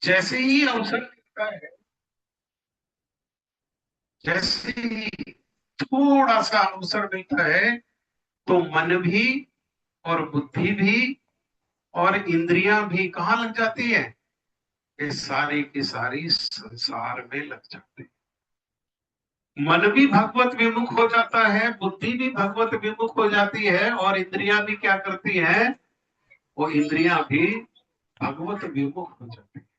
जैसे ही अवसर मिलता है, जैसे ही थोड़ा सा अवसर मिलता है, तो मन भी और बुद्धि भी और इंद्रियां भी कहाँ लग जाती है? ये सारी की सारी संसार में लग जाती है। मन भी भगवत विमुख हो जाता है, बुद्धि भी भगवत विमुख हो जाती है, और इंद्रियां भी क्या करती हैं? वो इंद्रियां भी भगवत विमुख हो जाती है।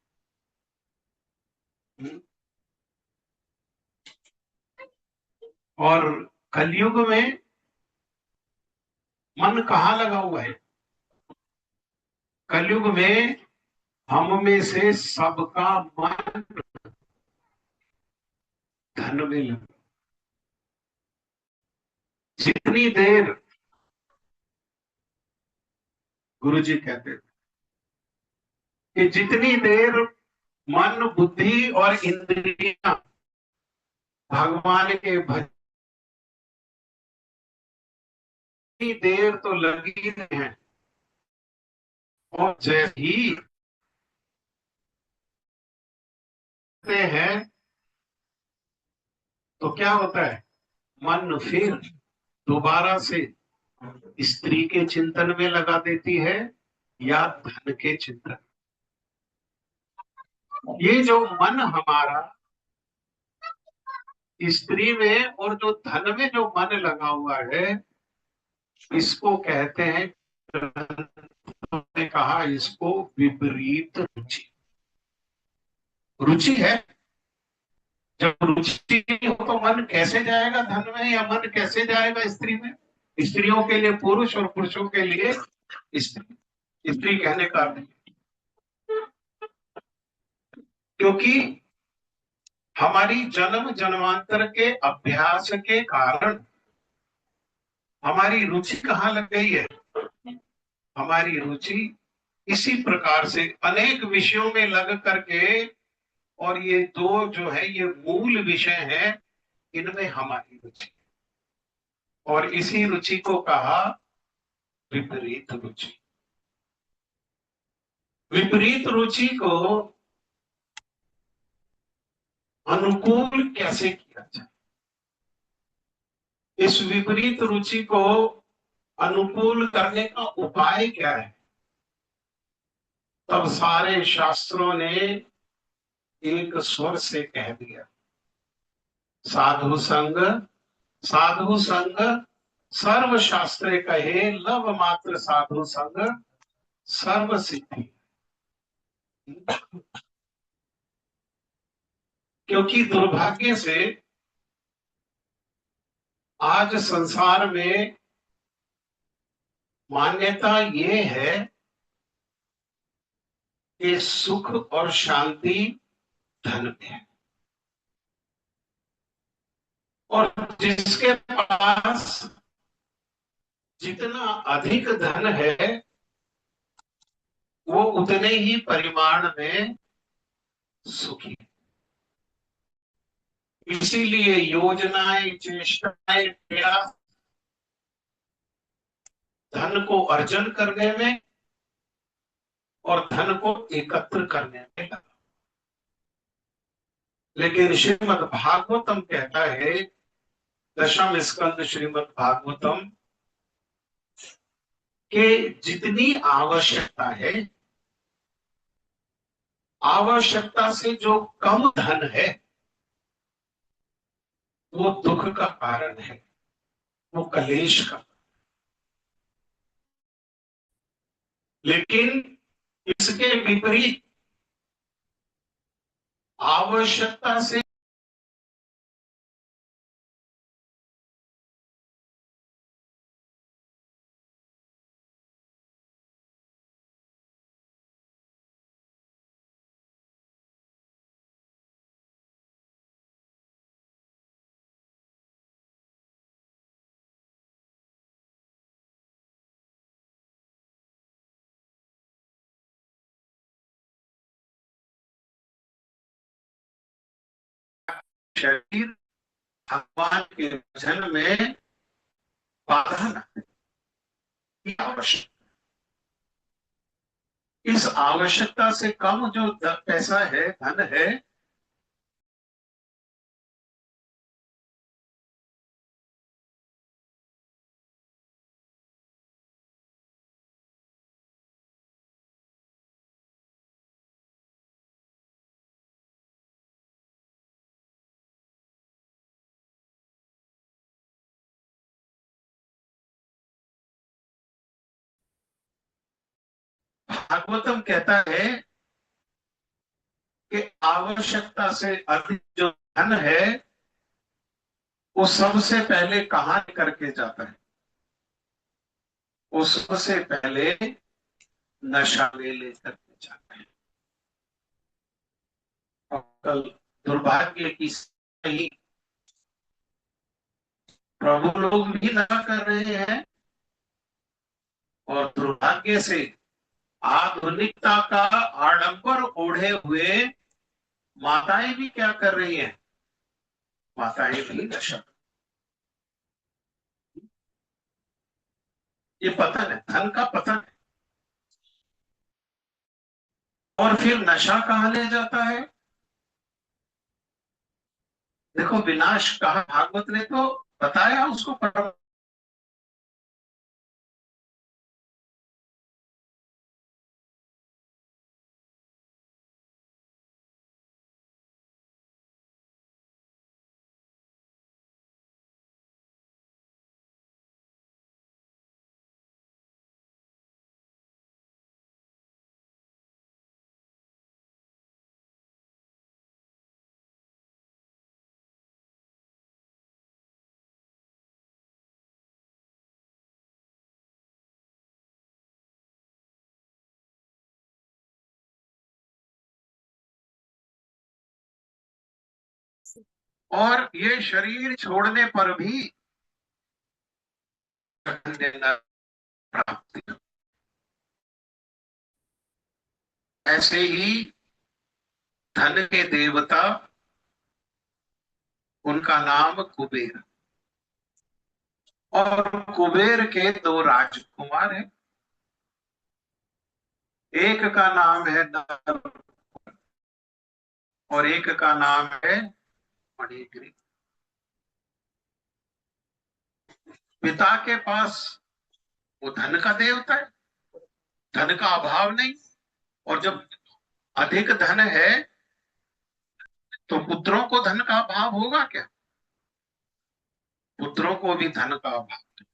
और कलयुग में मन कहाँ लगा हुआ है? कलयुग में हम में से सबका मन धन में लगा। जितनी देर, गुरु जी कहते थे कि जितनी देर मन बुद्धि और इंद्रियां भगवान के भजन, देर तो लगी है, और जैसे ही हैं तो क्या होता है? मन फिर दोबारा से स्त्री के चिंतन में लगा देती है, या धन के चिंतन। ये जो मन हमारा स्त्री में और जो धन में जो मन लगा हुआ है, इसको कहते हैं, ने कहा इसको विपरीत रुचि। रुचि है। जब रुचि हो तो मन कैसे जाएगा धन में, या मन कैसे जाएगा स्त्री में? स्त्रियों के लिए पुरुष और पुरुषों के लिए स्त्री। स्त्री कहने का अर्थ, क्योंकि हमारी जन्म जन्मांतर के अभ्यास के कारण हमारी रुचि कहाँ लग गई है? हमारी रुचि इसी प्रकार से अनेक विषयों में लग करके, और ये दो जो है ये मूल विषय है, इनमें हमारी रुचि, और इसी रुचि को कहा विपरीत रुचि। विपरीत रुचि को अनुकूल कैसे किया जाए? इस विपरीत रुचि को अनुकूल करने का उपाय क्या है? तब सारे शास्त्रों ने एक स्वर से कह दिया, साधु संग, साधु संग सर्व शास्त्रे कहे, लव मात्र साधु संग सर्व सिद्धि। क्योंकि दुर्भाग्य से आज संसार में मान्यता ये है कि सुख और शांति धन में है, और जिसके पास जितना अधिक धन है, वो उतने ही परिमाण में सुखी। इसीलिए योजनाएं, चेष्टाएं, प्रयास धन को अर्जन करने में और धन को एकत्र करने में लगा। लेकिन श्रीमद् भागवतम कहता है, दशम स्कंद श्रीमद् भागवतम, के जितनी आवश्यकता है, आवश्यकता से जो कम धन है, वो दुख का कारण है, वो कलेश का। लेकिन इसके विपरीत आवश्यकता से शरीर भगवान के भजन में बाधा न आवश्यक। इस आवश्यकता से कम जो पैसा है, धन है, भागवतम कहता है कि आवश्यकता से अधिक जो धन है वो सबसे पहले कहां करके जाता है? वो सबसे पहले नशा में लेकर के जाता है। और कल दुर्भाग्य की सही प्रभु लोग भी नशा कर रहे हैं, और दुर्भाग्य से आधुनिकता का आडंबर ओढ़े हुए माताएं भी क्या कर रही हैं? माताएं भी नशा। ये पतन है, धन का पतन है। और फिर नशा कहां ले जाता है? देखो, विनाश कहा भागवत ने तो बताया उसको। और ये शरीर छोड़ने पर भी देना प्राप्ति। ऐसे ही धन के देवता, उनका नाम कुबेर, और कुबेर के दो राजकुमार हैं। एक का नाम है नल, और एक का नाम है मणिग्रीव। पिता के पास वो धन का देवता है, धन का अभाव नहीं। और जब अधिक धन है तो पुत्रों को धन का अभाव होगा क्या? पुत्रों को भी धन का अभाव।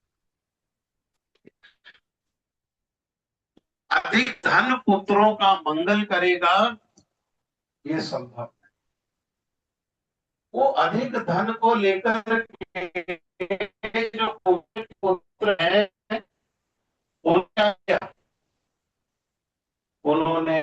अधिक धन पुत्रों का मंगल करेगा, ये संभव। वो अधिक धन को लेकर के जो पुत्र है, उनका क्या, उन्होंने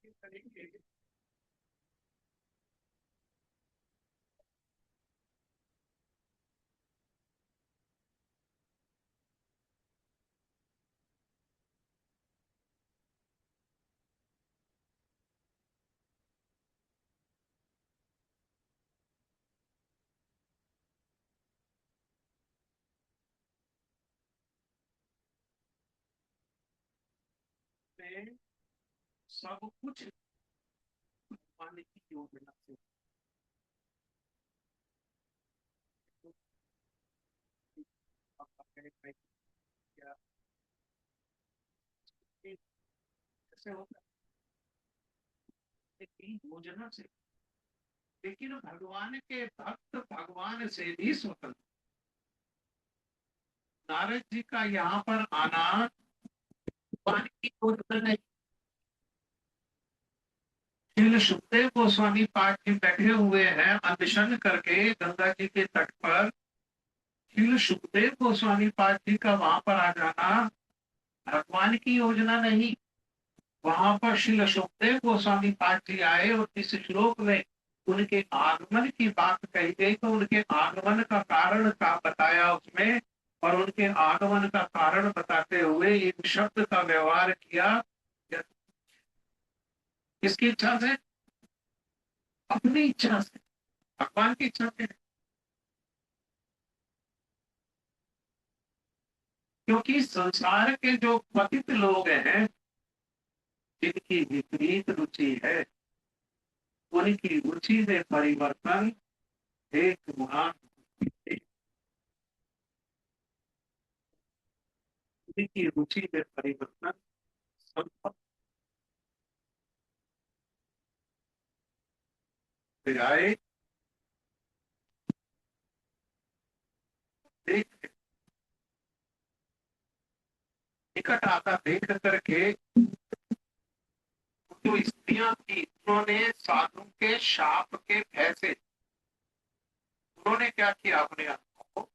करेंगे। में सब कुछ पाने की योजना से क्या कैसे होता है की योजना से। लेकिन भगवान के भक्त भगवान से भी स्वतंत्र। नारद जी का यहाँ पर आना भगवान की योजना नहीं। श्रील सुखदेव गोस्वामी पाठ जी बैठे हुए हैं अनशन करके गंगा जी के तट पर। श्रील सुखदेव गोस्वामी पाठ जी का वहां पर आ जाना भगवान की योजना नहीं। वहां पर श्रील सुखदेव गोस्वामी पाठ जी आए और इस श्लोक में उनके आगमन की बात कही गई तो उनके आगमन का कारण का बताया उसमें। और उनके आगमन का कारण बताते हुए एक शब्द का व्यवहार किया। किसकी इच्छा से? अपनी इच्छा से, भगवान की इच्छा से। क्योंकि संसार के जो पतित लोग हैं जिनकी विपरीत रुचि है उनकी रुचि में परिवर्तन एक महान की रुचि में परिवर्तन संभव आए। देख निकट आता देख करके जो स्त्रियां थी उन्होंने साधु के शाप के भय से उन्होंने क्या किया अपने आप को।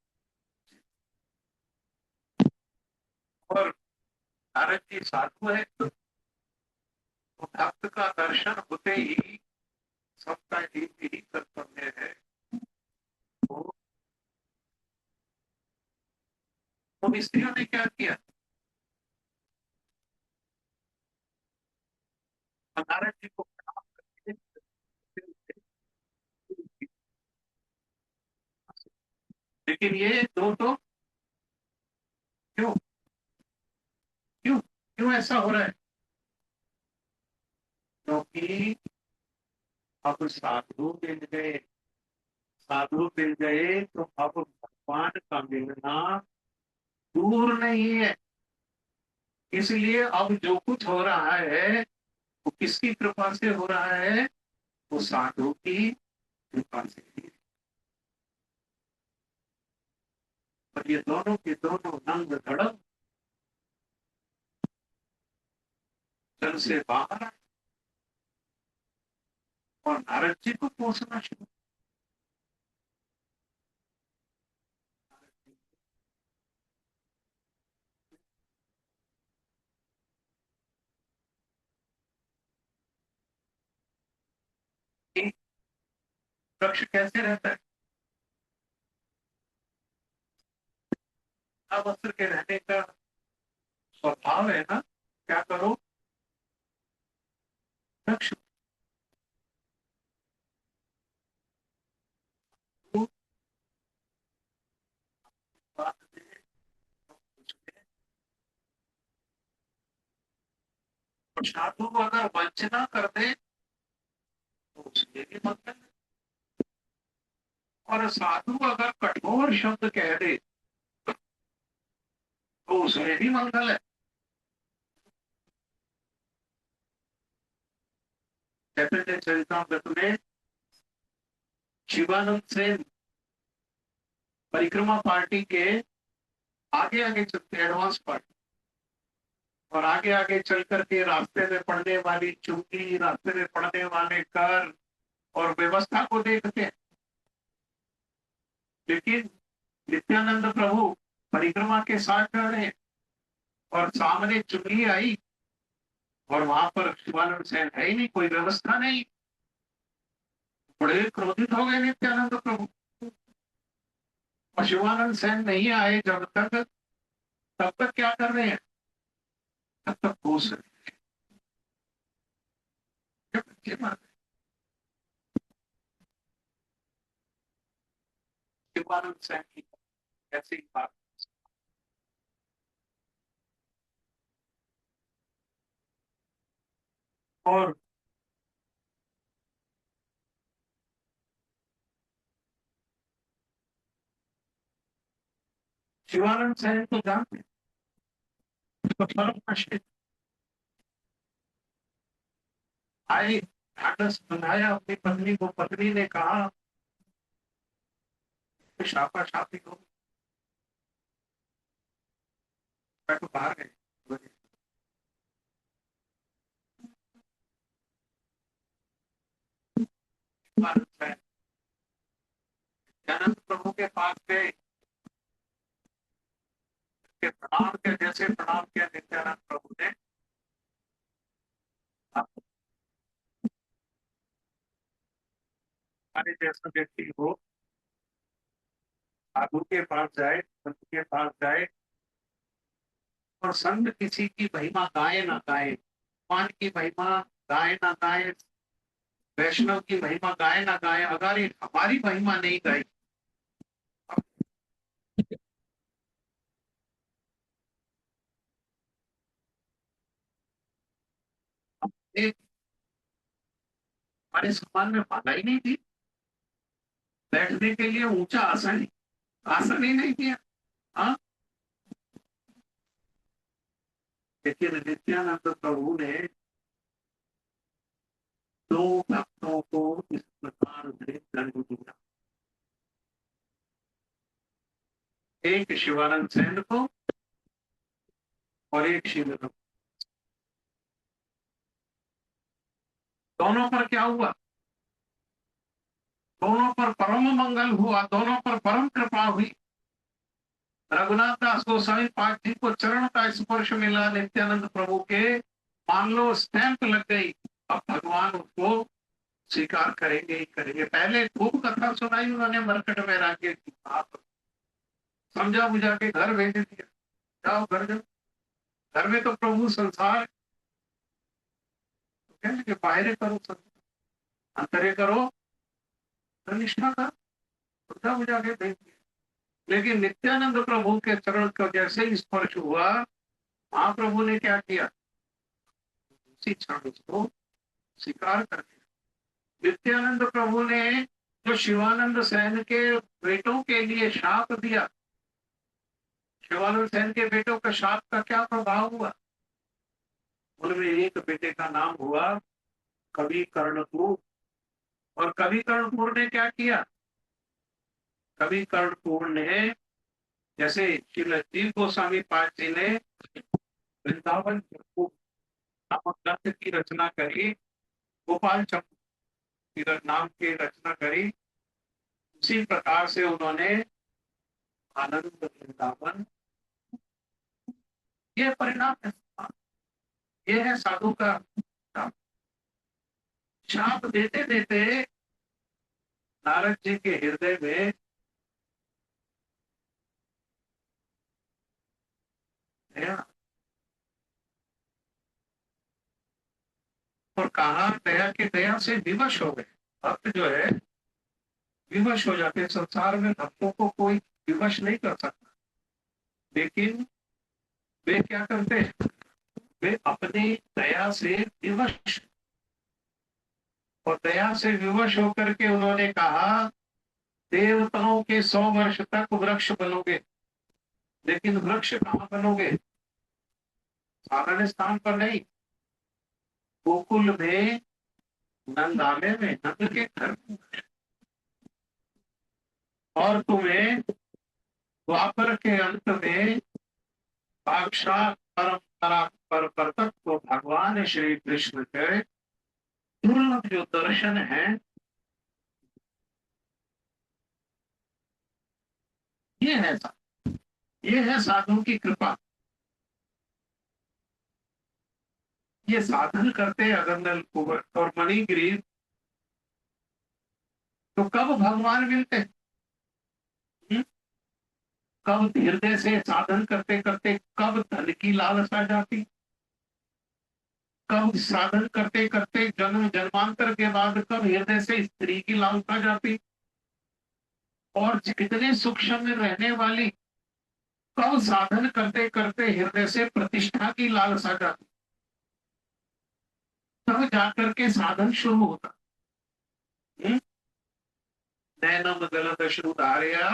और नारद जी साधु है तो भक्त का दर्शन होते ही सबका एक ही कर्तव्य है। तो उन स्त्रियों ने क्या किया? नारद जी को प्रणाम करके लेकिन ये दो तो क्यों क्यों क्यों ऐसा हो रहा है? क्योंकि अब साधु मिल गए। साधु मिल गए तो अब भगवान का मिलना दूर नहीं है। इसलिए अब जो कुछ हो रहा है वो किसकी कृपा से हो रहा है? वो साधु की कृपा से ही। और ये दोनों के दोनों नंग धड़क जल से बाहर आए और नारद जी को कोसना शुरू। एक वृक्ष कैसे रहता है? अवस्त्र के रहने का स्वभाव है ना। क्या करो? वृक्ष को बात दे, कुछ दे। और साधु को अगर वंचना कर दे तो उसमें भी मंगल है। और साधु अगर कठोर शब्द कह दे तो उसमें भी मंगल है। चैतन्य चरितमृत में शिवानंद सेन परिक्रमा पार्टी के आगे आगे चलते एडवांस पार्टी और आगे आगे चल करके रास्ते में पड़ने वाली चुंगी, रास्ते में पड़ने वाले कर और व्यवस्था को देखते हैं। लेकिन नित्यानंद प्रभु परिक्रमा के साथ चल रहे हैं और सामने चुंगी आई और वहां पर शिवानंद सेन है ही नहीं, कोई व्यवस्था नहीं। बड़े क्रोधित हो गए नित्यानंद प्रभु। और शिवानंद सेन नहीं आए जब तक, तब तक क्या कर रहे हैं, तब तक घूस रहे हैं। बच्चे मार रहे हैं। शिवानंद सेन की ऐसी बात। और शिवानंद सेन तो जानते हैं, तो परम आश्रित आए, ढांढस बनाया अपनी पत्नी को। पत्नी ने कहा शापा शापी हो, मैं तो बाहर गए। शिवानंद सेन नित्यानंद प्रभु के पास गए, के प्रणाम के, जैसे प्रणाम किया नित्यानंद प्रभु ने, हमारे जैसा व्यक्ति हो साधु के पास जाए, संत के पास जाए, और संत किसी की महिमा गाए ना गाए, भगवान की महिमा गाए ना गाए, वैष्णव की महिमा गाए ना गाए, अगर ये हमारी महिमा नहीं गाई, एक हमारे समाज में माला ही नहीं दी, बैठने के लिए ऊंचा आसन, आसन ही नहीं दिया। हाँ, लेकिन नित्यानंद प्रभु ने दो भक्तों को इस प्रकार से दंड दिया, एक शिवानंद सेन को और एक शिव। दोनों पर क्या हुआ, दोनों पर परम मंगल हुआ, दोनों पर परम कृपा हुई। रघुनाथ दास गोस्वामी पाठ जी को चरण का स्पर्श मिला नित्यानंद प्रभु के, मान लो स्टैंप लग गई, अब भगवान उसको स्वीकार करेंगे ही करेंगे। पहले खूब कथा सुनाई उन्होंने मरकट में राज्य की, आप समझा बुझा के घर भेज दिया, जाओ घर जाओ, घर में तो प्रभु संसार, तो कहने के बाहर करो संसार, अंतरे करो तो निष्ठा का, समझा बुझा के भेज दिया। लेकिन नित्यानंद प्रभु के चरण का जैसे ही स्पर्श हुआ, महाप्रभु ने क्या किया, उसी क्षण उसको स्वीकार कर दिया। नित्यानंद प्रभु ने जो शिवानंद सेन के बेटों के लिए शाप दिया, शिवानंद सेन के बेटों का शाप का क्या प्रभाव हुआ, उनमें एक बेटे का नाम हुआ कवि कर्णपुर। और कवि कर्णपुर ने क्या किया, कवि कर्णपुर ने, जैसे श्री जीव गोस्वामी पाद जी ने वृंदावन नामक ग्रंथ की रचना करी, गोपाल चंद्र नाम की रचना करी, उसी प्रकार से उन्होंने आनंद वृंदावन, ये परिणाम है। ये है साधु का काम। शाप देते देते नारद जी के हृदय में दया, और कहा दया के, दया से विवश हो गए। भक्त जो है विवश हो जाते हैं, संसार में भक्तों को कोई विवश नहीं कर सकता, लेकिन वे क्या करते हैं, वे अपनी दया से विवश, और दया से विवश होकर के उन्होंने कहा देवताओं के 100 वर्ष तक वृक्ष बनोगे, लेकिन वृक्ष कहाँ बनोगे, साधारण स्थान पर नहीं, गोकुल में, नंदालय में, नंद के घर में। और तुम्हें द्वापर के अंत में साक्षात परम पर परतत्व भगवान श्री कृष्ण के दुर्लभ जो दर्शन है, ये है, ये है साधु की कृपा। ये साधन करते अगरनल कुंवर और मणिगिरी, तो कब भगवान मिलते? हम्म? कब हृदय से साधन करते करते कब धन की लालच आ जाती, कब साधन करते करते जन्म जन्मांतर के बाद कब हृदय से स्त्री की लालसा आ जाती, और कितने सूक्ष्म में रहने वाली कब साधन करते करते हृदय से प्रतिष्ठा की लालसा आ जाती, तब जाकर के साधन शुरू होता। हम्म? नैनम गलत श्रुधारया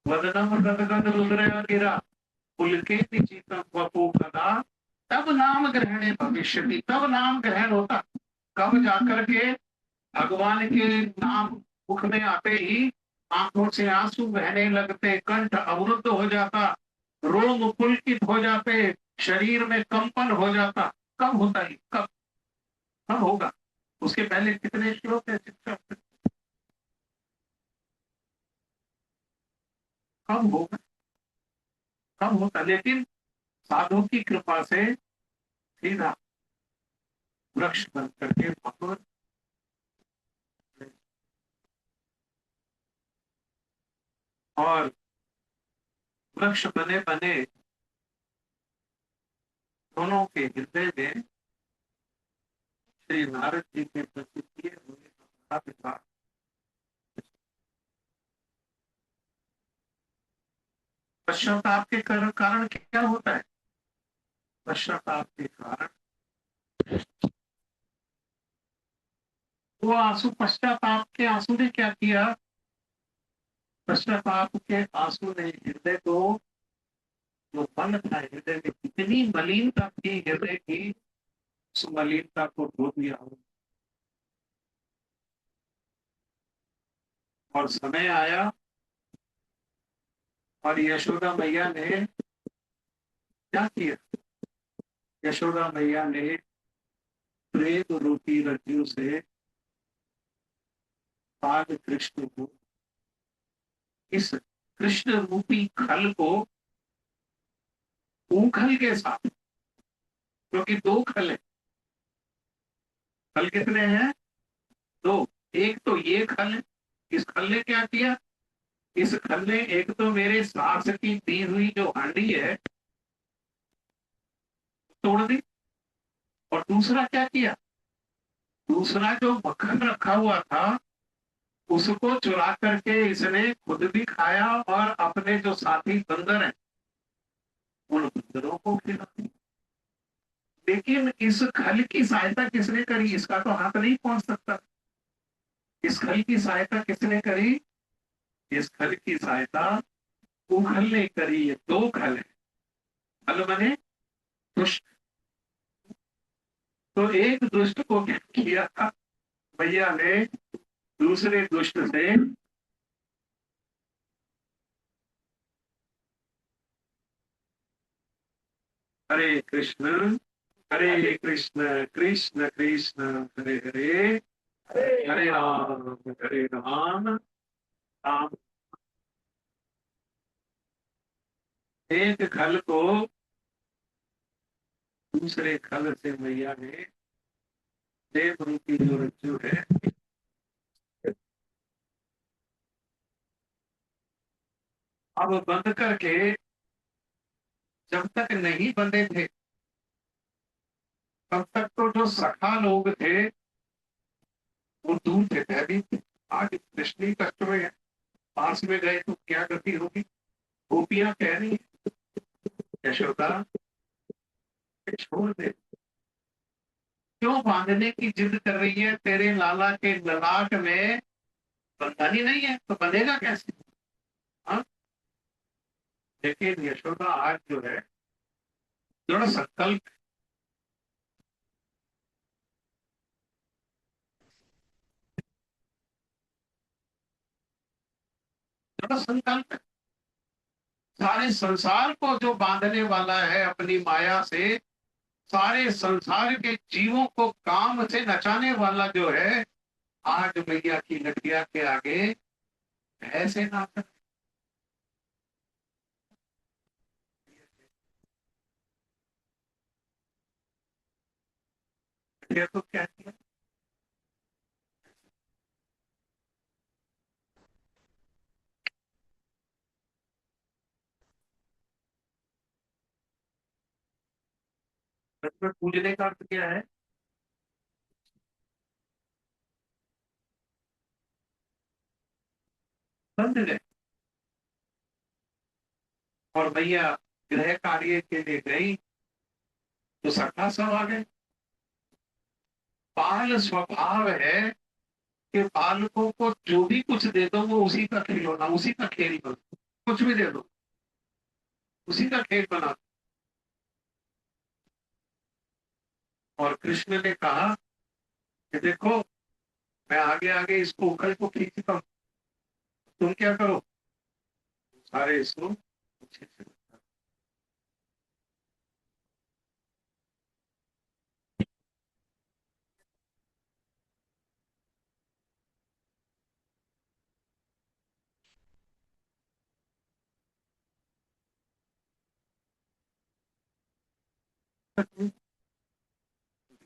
वदनम गदगद रुद्रया गिरा पुलकेति चित्तम वपु कदा, तब नाम ग्रहणे भविष्यति, तब नाम ग्रहण होता। कब जाकर के भगवान के नाम मुख में आते ही आंखों से आंसू बहने लगते, कंठ अवरुद्ध हो जाता, रोम पुलकित हो जाते, शरीर में कंपन हो जाता। कब होता है? कब कब होगा? उसके पहले कितने श्लोक है शिक्षा? कब होगा? कब होता? लेकिन साधु की कृपा से सीधा वृक्ष बन करके भगवान, और वृक्ष बने बने दोनों के हृदय में श्री नारद जी के प्रति किए हुए पश्चाताप के कारण क्या होता है? पश्चाताप के कारण वो आंसू, पश्चाताप के आंसू ने क्या किया? पश्चाताप के आंसू ने हृदय को, जो मन था हृदय में, कितनी मलिनता थी हृदय की, उस मलिनता को धो दिया। और समय आया और यशोदा मैया ने क्या किया? यशोदा मैया ने प्रेम रूपी रज्जु से बाल कृष्ण को, इस कृष्ण रूपी खल को ऊखल के साथ, क्योंकि दो खल है, खल कितने हैं? दो। एक तो ये खल है, इस खल ने क्या किया? इस खल ने एक तो मेरे सास की दी हुई जो हांडी है तोड़ दी, और दूसरा क्या किया? दूसरा जो मक्खन रखा हुआ था उसको चुरा करके इसने खुद भी खाया और अपने जो साथी बंदर हैं उन बंदरों को खिलाया। लेकिन इस खल की सहायता किसने करी? इसका तो हाथ नहीं पहुंच सकता। इस खल की सहायता किसने करी? इस खल की सहायता उखल ने करी। ये दो खल है, खल बने दुष्ट। तो एक दुष्ट को क्या किया था भैया ने? दूसरे दुष्ट से हरे कृष्ण कृष्ण कृष्ण हरे हरे, हरे राम राम। एक खल को दूसरे खल से मैया ने देव रूपी जो रज्जु है, अब बंद करके, जब तक नहीं बंधे थे तब तक तो जो सखा लोग थे वो दूर थे, भयभीत थे। आज कृष्ण कष्ट में है, पास में गए तो क्या गति होगी? गोपियां कह रही यशोदा छोड़ दे, क्यों बांधने की जिद कर रही है? तेरे लाला के ललाट में बंधन ही नहीं है तो बंधेगा कैसे? हाँ? लेकिन यशोदा आज जो है दृढ़ संकल्प, दृढ़ संकल्प सारे संसार को जो बांधने वाला है अपनी माया से, सारे संसार के जीवों को काम से नचाने वाला जो है, आज मैया की लठिया के आगे ऐसे ना कर। थे तो क्या किया? में पूजने का अर्थ क्या है? बंद गए। और भैया गृह कार्य के लिए गई तो सखा सब आ गए। बाल स्वभाव है कि बालकों को जो भी कुछ दे दो वो उसी का खिलौना, उसी का खेल बनो। कुछ भी दे दो, उसी का खेल बना। और कृष्ण ने कहा कि देखो, मैं आगे आगे इसको उखल को खींचता हूँ, तुम क्या करो, सारे इसको पीछे से।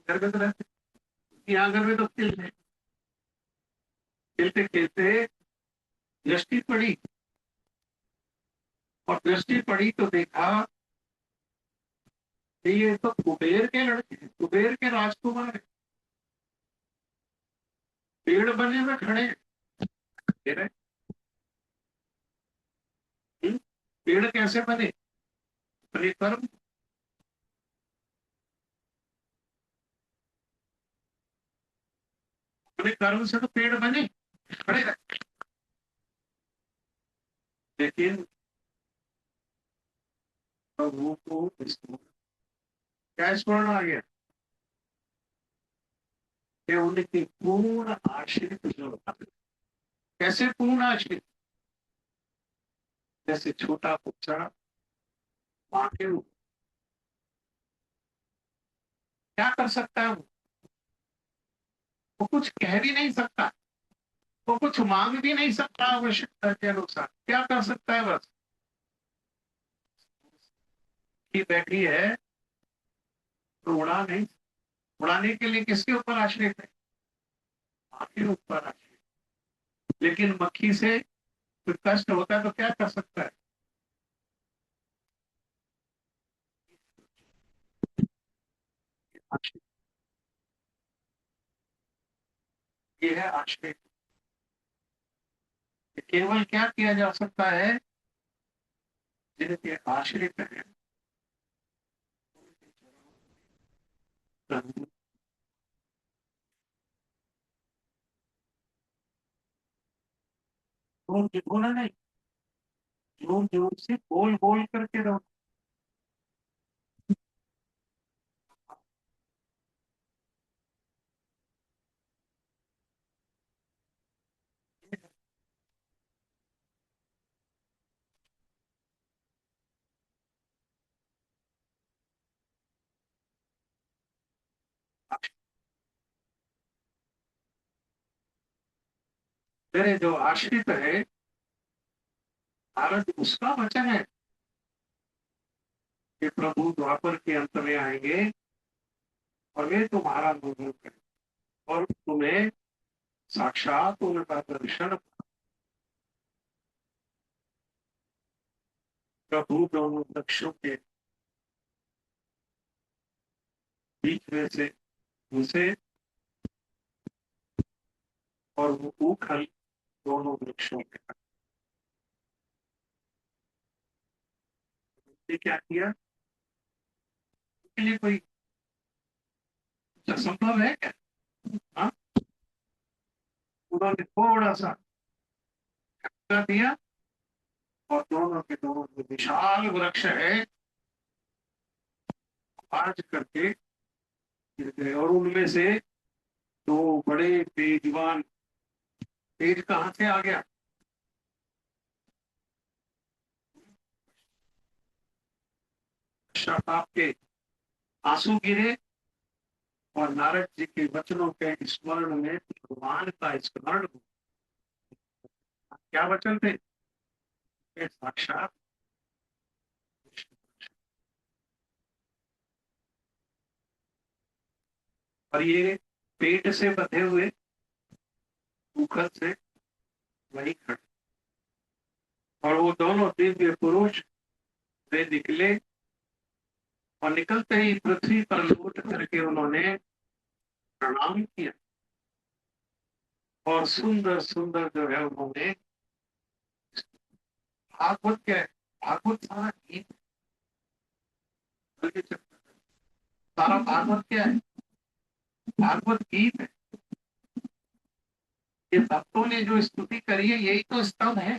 घर में तो रहते, यहाँ घर में तो खेलते खेलते खेलते दृष्टि पड़ी। और दृष्टि पड़ी तो देखा कि ये तो कुबेर के लड़के हैं, कुबेर के राजकुमार हैं, पेड़ बने हुए खड़े हैं। पेड़ पेड़ कैसे बने? अपने कर्म, अपने कर्म से तो पेड़ बने, खड़े रहे। लेकिन प्रभु को क्या स्मरण आ गया कि उनके पूर्ण आश्रित जो होते। कैसे पूर्ण आश्रित? जैसे छोटा बच्चा माँ के ऊपर क्या कर सकता है वो कुछ कह भी नहीं सकता, वो कुछ मांग भी नहीं सकता आवश्यकता के अनुसार। क्या कर सकता है? बस कि बैठी है तो उड़ा नहीं। उड़ाने के लिए किसके ऊपर आश्रित है? माँ के ऊपर आश्रित। लेकिन मक्खी से कोई कष्ट होता है तो क्या कर सकता है? आश्रित। ये है आश्रित। केवल क्या किया जा सकता है? जिनके आश्रित है प्रभु, जोर बोला नहीं, जोर जोर से बोल बोल करके रहो। मेरे जो आश्रित है, भारत उसका वचन है कि प्रभु द्वापर के अंत में आएंगे और वे तुम्हारा अनुभव करें और तुम्हें साक्षात उनका दर्शन। प्रभु दोनों वृक्षों के बीच में से घुसे और वो उखल दोनों वृक्षों के क्या किया? के लिए कोई संभव है क्या? हाँ, उन्होंने थोड़ा सा कर दिया और दोनों के दोनों जो विशाल वृक्ष है आज करके गिर गए। और उनमें से दो बड़े बेजुबान, तेज कहाँ से आ गया? शताब के आंसू गिरे और नारद जी के वचनों के स्मरण में भगवान का स्मरण हुआ। क्या वचन थे? ये साक्षात और ये पेट से बंधे हुए मुखर से वही खड़े, और वो दोनों दिव्य पुरुष वे निकले, और निकलते ही पृथ्वी पर लौट करके उन्होंने प्रणाम किया, और सुंदर सुंदर जो है उन्होंने, भागवत क्या है, भागवत सारा गीत, सारा भागवत क्या है, भागवत गीत है। ये भक्तों ने जो स्तुति करी है यही तो स्तव है।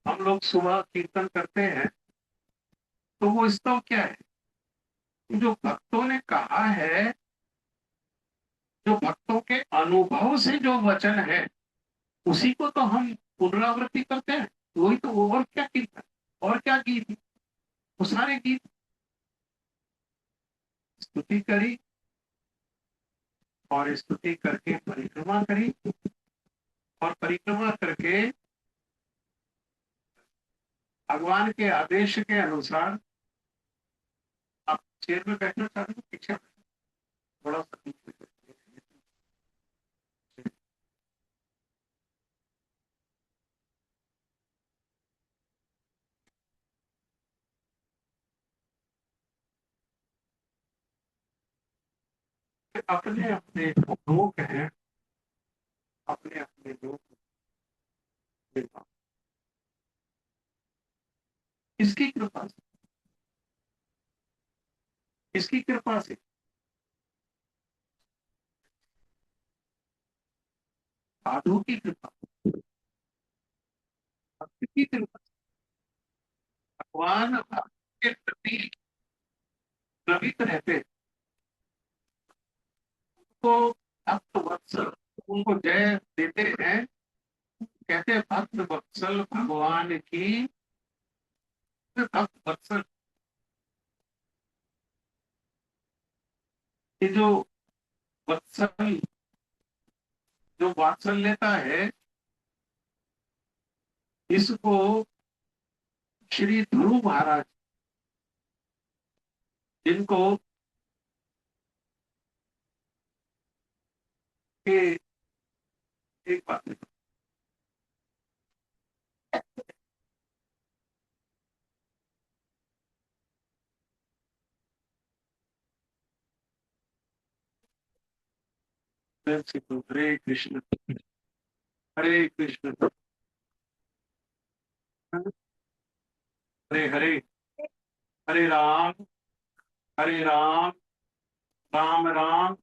हम लोग सुबह कीर्तन करते हैं तो वो स्तव क्या है, जो भक्तों ने कहा है, जो भक्तों के अनुभव से जो वचन है उसी को तो हम पुनरावृत्ति करते हैं। वही तो, और क्या कीर्तन और क्या गीत, वो सारे गीत। स्तुति करी और स्तुति करके परिक्रमा करी, और परिक्रमा करके भगवान के आदेश के अनुसार, आप चेयर में बैठना चाहते हो पीछे थोड़ा सा पीछे, अपने अपने लोग हैं, अपने अपने लोग, इसकी कृपा से, इसकी कृपा से, साधु की कृपा, भक्त की कृपा, भगवान भक्त के प्रति प्रवृत्त रहते, तो भक्त वत्सल उनको जय देते हैं, कहते हैं भक्त वत्सल भगवान की, भक्त वत्सल, ये जो वत्सल, जो वात्सल्यता है, इसको श्री ध्रुव महाराज, जिनको के एक बात है, हरे कृष्ण, हरे कृष्ण, हरे हरे, हरे राम, हरे राम, राम राम,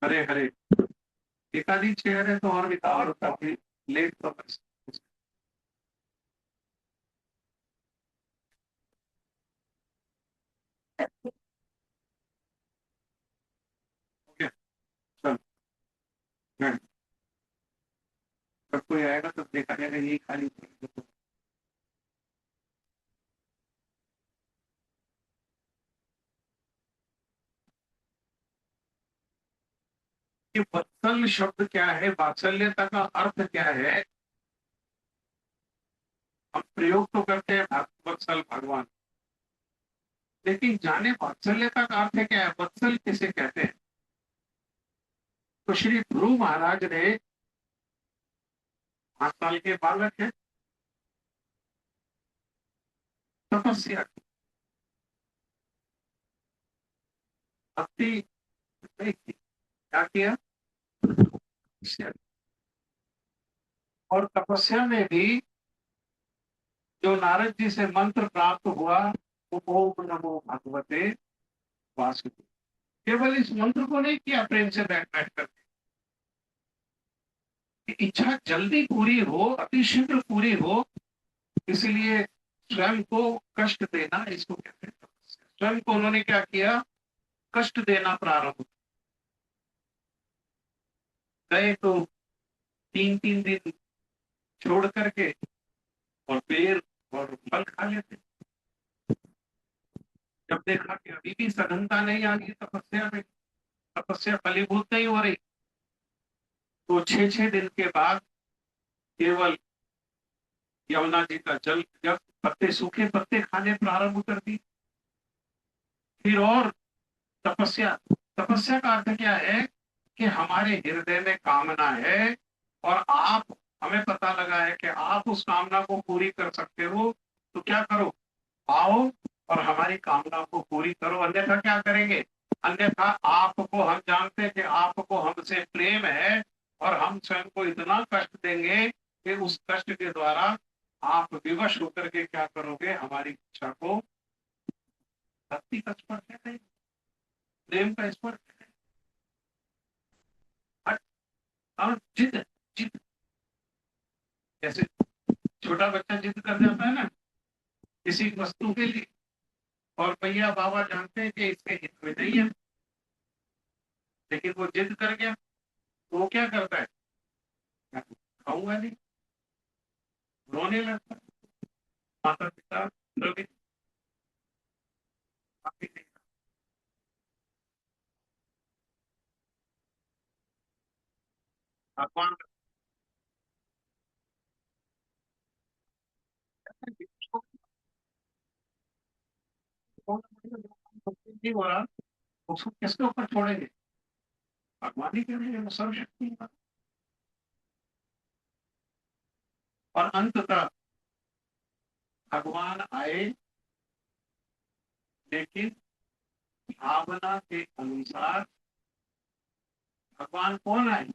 हरे हरे। एकाधी चेयर है तो और भी था, और काफी लेट तो बस। ओके, चल, डन। जब कोई आएगा तो देखा जाएगा यही खाली, ये वत्सल शब्द क्या है, वात्सल्यता का अर्थ क्या है, हम प्रयोग तो करते हैं भक्त वत्सल भगवान, लेकिन जाने वात्सल्यता का अर्थ क्या है, वत्सल किसे कहते हैं। तो श्री ध्रुव महाराज ने 5 साल के बालक है, तपस्या की, भक्ति नहीं की, क्या किया, तपस्या। और तपस्या में भी जो नारद जी से मंत्र प्राप्त हुआ, वो ओम नमो भगवते वासुदेव, केवल इस मंत्र को नहीं किया प्रेम से बैठ बैठ कर, इच्छा जल्दी पूरी हो, अतिशीघ्र पूरी हो, इसलिए स्वयं को कष्ट देना, इसको कहते हैं तपस्या। स्वयं को उन्होंने क्या किया, कष्ट देना प्रारंभ, गए तो 3 3 दिन छोड़ करके, और पेड़ और फल खा लेते। जब देखा कि अभी भी सघनता नहीं आ रही तपस्या में, तपस्या फलीभूत नहीं हो रही, तो 6 6 दिन के बाद केवल यमुना जी का जल, जब पत्ते सूखे पत्ते खाने प्रारंभ कर दी, फिर और तपस्या, तपस्या का अर्थ क्या है कि हमारे हृदय में कामना है और आप, हमें पता लगा है कि आप उस कामना को पूरी कर सकते हो, तो क्या करो, आओ और हमारी कामना को पूरी करो, अन्यथा क्या करेंगे, अन्यथा आपको, हम जानते हैं कि आपको हमसे प्रेम है और हम स्वयं को इतना कष्ट देंगे कि उस कष्ट के द्वारा आप विवश होकर के क्या करोगे, हमारी इच्छा को, भक्ति का स्पर्श है, प्रेम का स्पर्श है, और जिद, जिद, जैसे छोटा बच्चा जिद कर जाता है ना किसी वस्तु के लिए, और भैया बाबा जानते हैं कि इसके हित में नहीं है, लेकिन वो जिद कर गया, तो वो क्या करता है, मैं खाऊंगा नहीं, रोने लगता है, माता पिता द्रवित, काफी नहीं, भगवान नहीं हो रहा, उसको किसके ऊपर छोड़ेंगे, भगवान ही करेंगे, वो सर्वशक्ति है। और अंततः भगवान आए, लेकिन भावना के अनुसार, भगवान कौन आए,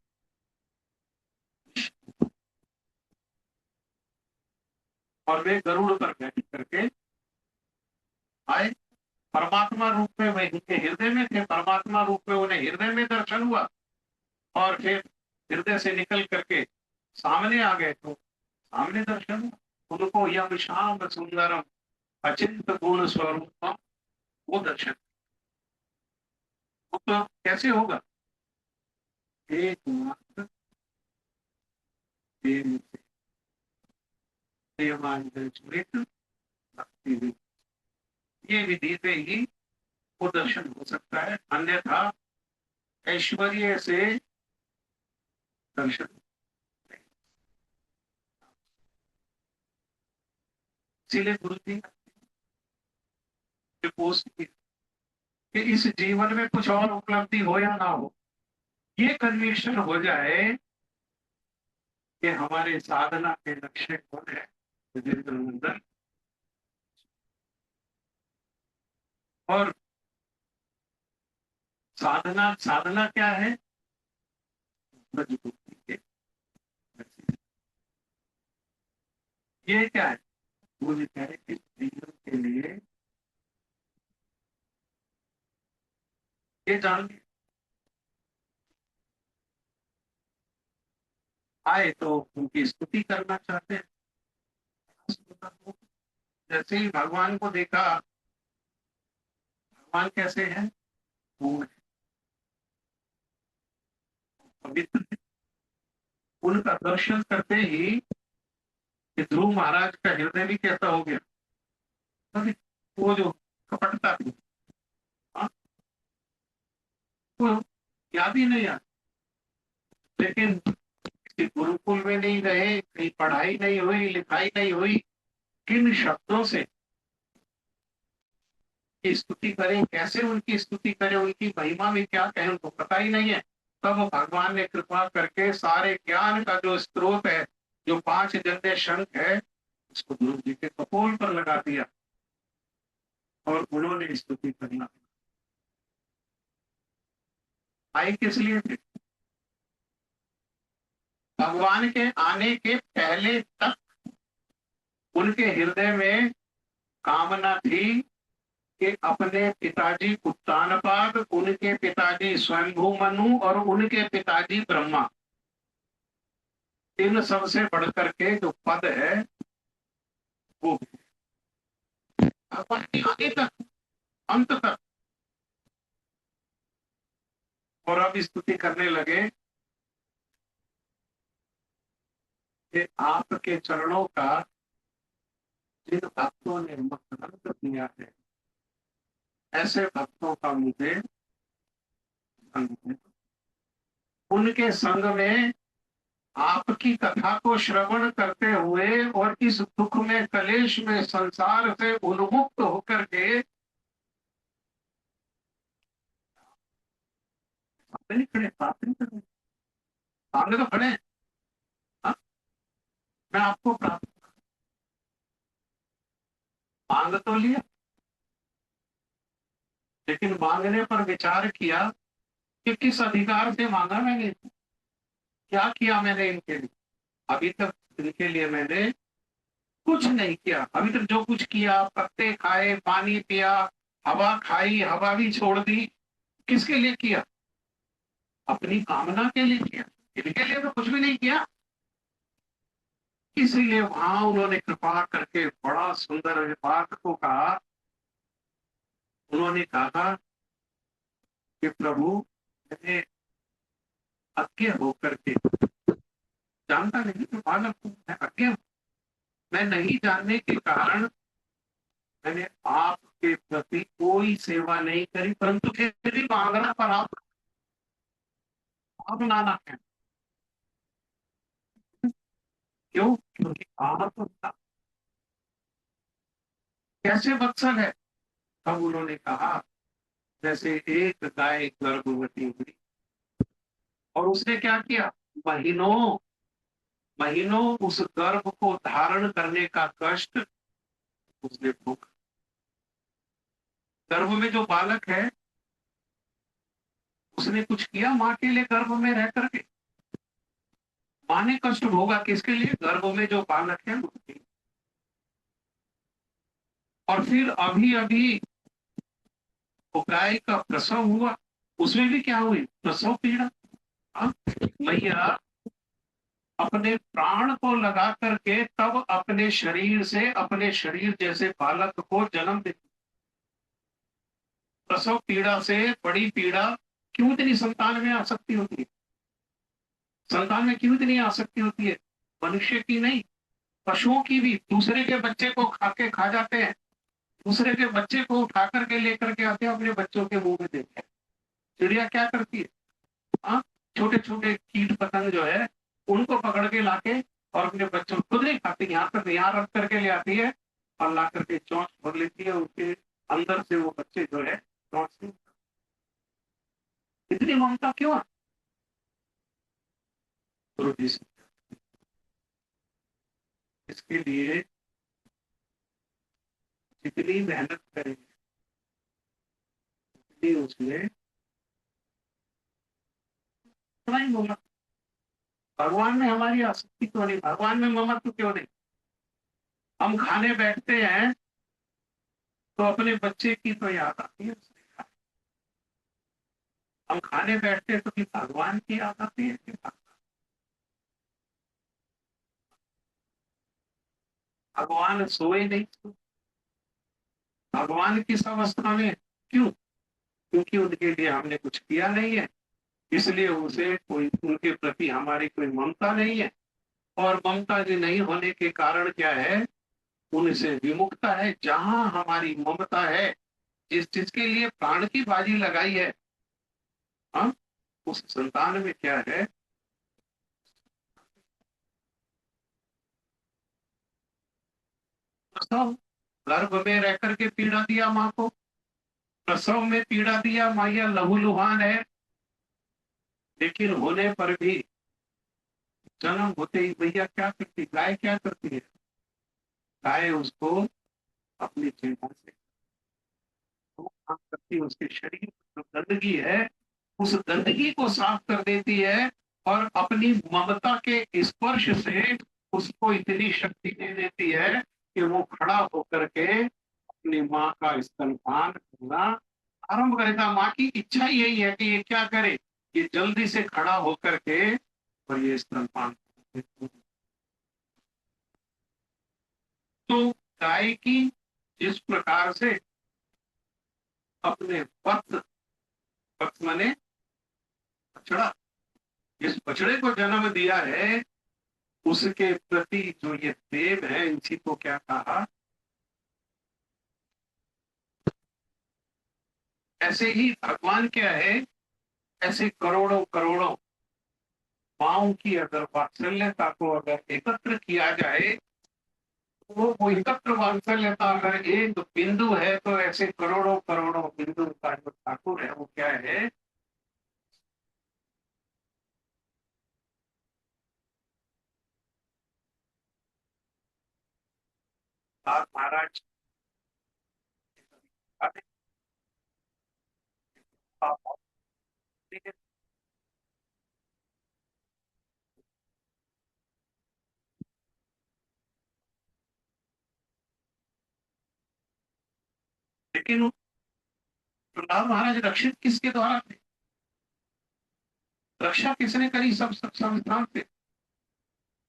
और वे गरुड़ पर बैठ करके आए, परमात्मा रूप में, वे उनके हृदय में थे, परमात्मा रूप में उन्हें हृदय में दर्शन हुआ, और फिर हृदय से निकल करके सामने आ गए, तो सामने दर्शन हुआ उनको, यम शाम सुंदरम अचिंत गुण स्वरूप, वो दर्शन, वो तो कैसे होगा, एकमात्र प्रेम से, प्रेमांजलित भक्ति विधि, ये विधि से ही वो दर्शन हो सकता है, अन्यथा ऐश्वर्य से दर्शन नहीं। इसीलिए गुरु जी ने पोस्ट की कि इस जीवन में कुछ और उपलब्धि हो या ना हो, ये कन्विक्शन हो जाए कि हमारे साधना के लक्ष्य कौन है, विजेंद्र नंदन, और साधना, साधना क्या है, मजबूती के, ये क्या है, मुझे कह रहे इस जीवन के लिए ये जान आए तो उनकी स्तुति करना चाहते हैं, जैसे ही भगवान को देखा, भगवान कैसे हैं, वो पवित्र, उनका दर्शन करते ही कि ध्रुव महाराज का हृदय भी कैसा हो गया, वो जो कपटता थी, हाँ, वो याद ही नहीं आता, लेकिन किसी गुरुकुल में नहीं रहे, कहीं पढ़ाई नहीं हुई, लिखाई नहीं हुई, किन शब्दों से स्तुति करें, कैसे उनकी स्तुति करें, उनकी महिमा में क्या कहें, उनको पता ही नहीं है। तब भगवान ने कृपा करके सारे ज्ञान का जो स्रोत है, जो 5 जन्य शंख है, उसको गुरु जी के कपोल पर लगा दिया और उन्होंने स्तुति करना। आए किस लिए थे, भगवान के आने के पहले तक उनके हृदय में कामना थी कि अपने पिताजी उत्तानपाद, उनके पिताजी स्वयंभू मनु और उनके पिताजी ब्रह्मा, इन सबसे बढ़कर के जो पद है वो भगवान के आगे तक, अंत तक, और अब स्तुति करने लगे कि आपके चरणों का जिन भक्तों ने मकरंद दिया है, ऐसे भक्तों का मुझे संग है। उनके संग में आपकी कथा को श्रवण करते हुए और इस दुख में, कलेश में, संसार से उन्मुक्त होकर के सामने नहीं खड़े, बात नहीं कर रहे, सामने तो खड़े हैं। हाँ? मैं आपको प्राप्त मांग तो लिया, लेकिन मांगने पर विचार किया कि किस अधिकार से मांगा मैंने, क्या किया मैंने इनके लिए। अभी तक इनके लिए मैंने कुछ नहीं किया। अभी तक जो कुछ किया, पत्ते खाए, पानी पिया, हवा खाई, हवा भी छोड़ दी, किसके लिए किया? अपनी कामना के लिए किया। इनके लिए तो कुछ भी नहीं किया। इसीलिए वहां उन्होंने कृपा करके बड़ा सुंदर बात को कहा। उन्होंने कहा कि प्रभु, मैंने अज्ञ होकर के, जानता नहीं तो बालक हूं, मैं अज्ञ हूं, मैं नहीं जानने के कारण मैंने आपके प्रति कोई सेवा नहीं करी, परंतु फिर भी मांगना पर आप नाना है। क्यों? क्योंकि आप कैसे वत्सल है। तब उन्होंने कहा, जैसे एक गाय गर्भवती हुई और उसने क्या किया, महीनों महीनों उस गर्भ को धारण करने का कष्ट उसने भोगा। गर्भ में जो बालक है, उसने कुछ किया माँ के लिए गर्भ में रह करके? माँ ने कष्ट भोगा किसके लिए? गर्भ में जो बालक है उसके लिए। और फिर अभी अभी वो गाय का प्रसव हुआ, उसमें भी क्या हुई? प्रसव पीड़ा। हाँ? मैया अपने प्राण को लगा करके तब अपने शरीर से, अपने शरीर जैसे बालक को जन्म देती। प्रसव पीड़ा से बड़ी पीड़ा क्यों इतनी संतान में आसक्ति होती है? संतान में क्यों इतनी आसक्ति होती है? मनुष्य की नहीं, पशुओं की भी। दूसरे के बच्चे को खा के खा जाते हैं, दूसरे के बच्चे को उठा करके लेकर के आते हैं, अपने बच्चों के मुंह में देते हैं। चिड़िया क्या करती है? हाँ, छोटे छोटे कीट पतंग जो है उनको पकड़ के लाके और अपने बच्चों खुद नहीं खाती, यहाँ तक यहाँ रख करके ले आती है और ला करके चोंच भर लेती है, उनके अंदर से वो बच्चे जो है चोंच से। इतनी ममता क्यों? गुरु जी से इसके लिए जितनी मेहनत करेंगे उतनी उसमें नहीं बोला। भगवान में हमारी आसक्ति क्यों नहीं, भगवान में ममत्व क्यों नहीं? हम खाने बैठते हैं तो अपने बच्चे की तो याद आती है, हम खाने बैठते हैं तो कि भगवान की याद आती है कि भगवान सोए नहीं? भगवान किस अवस्था में? क्यों? क्योंकि उनके लिए हमने कुछ किया नहीं है, इसलिए उसे कोई, उनके प्रति हमारी कोई ममता नहीं है। और ममता जी नहीं होने के कारण क्या है, उनसे विमुखता है। जहां हमारी ममता है, जिस जिसके लिए प्राण की बाजी लगाई है, हम उस संतान में क्या है, प्रसव, गर्भ में रह करके पीड़ा दिया माँ को, प्रसव में पीड़ा दिया, माया लहूलुहान है, लेकिन होने पर भी जन्म होते ही भैया क्या करती, गाय क्या करती है? गाय उसको अपनी चिंता से वो काम करती है, उसके शरीर में जो गंदगी है उस गंदगी को साफ कर देती है और अपनी ममता के स्पर्श से उसको इतनी शक्ति दे देती है कि वो खड़ा होकर के अपनी माँ का स्तनपान करना आरंभ करेगा। माँ की इच्छा यही है कि ये क्या करे, ये जल्दी से खड़ा होकर के और ये स्तनपान करे। तो गाय की जिस प्रकार से अपने वक्त, वक्त माने बछड़ा, जिस बछड़े को जन्म दिया है उसके प्रति जो ये प्रेम है, इसी को क्या कहा? ऐसे ही भगवान क्या है, ऐसे करोड़ों करोड़ों माओ की अगर वात्सल्यता को अगर एकत्र किया जाए, तो वो एकत्र वात्सल्यता अगर एक बिंदु है, तो ऐसे करोड़ों करोड़ों बिंदु का जो ठाकुर है वो क्या है? आप महाराज आप- लेकिन प्रहलाद महाराज रक्षित किसके द्वारा थे? रक्षा किसने करी? सब संस्थान से।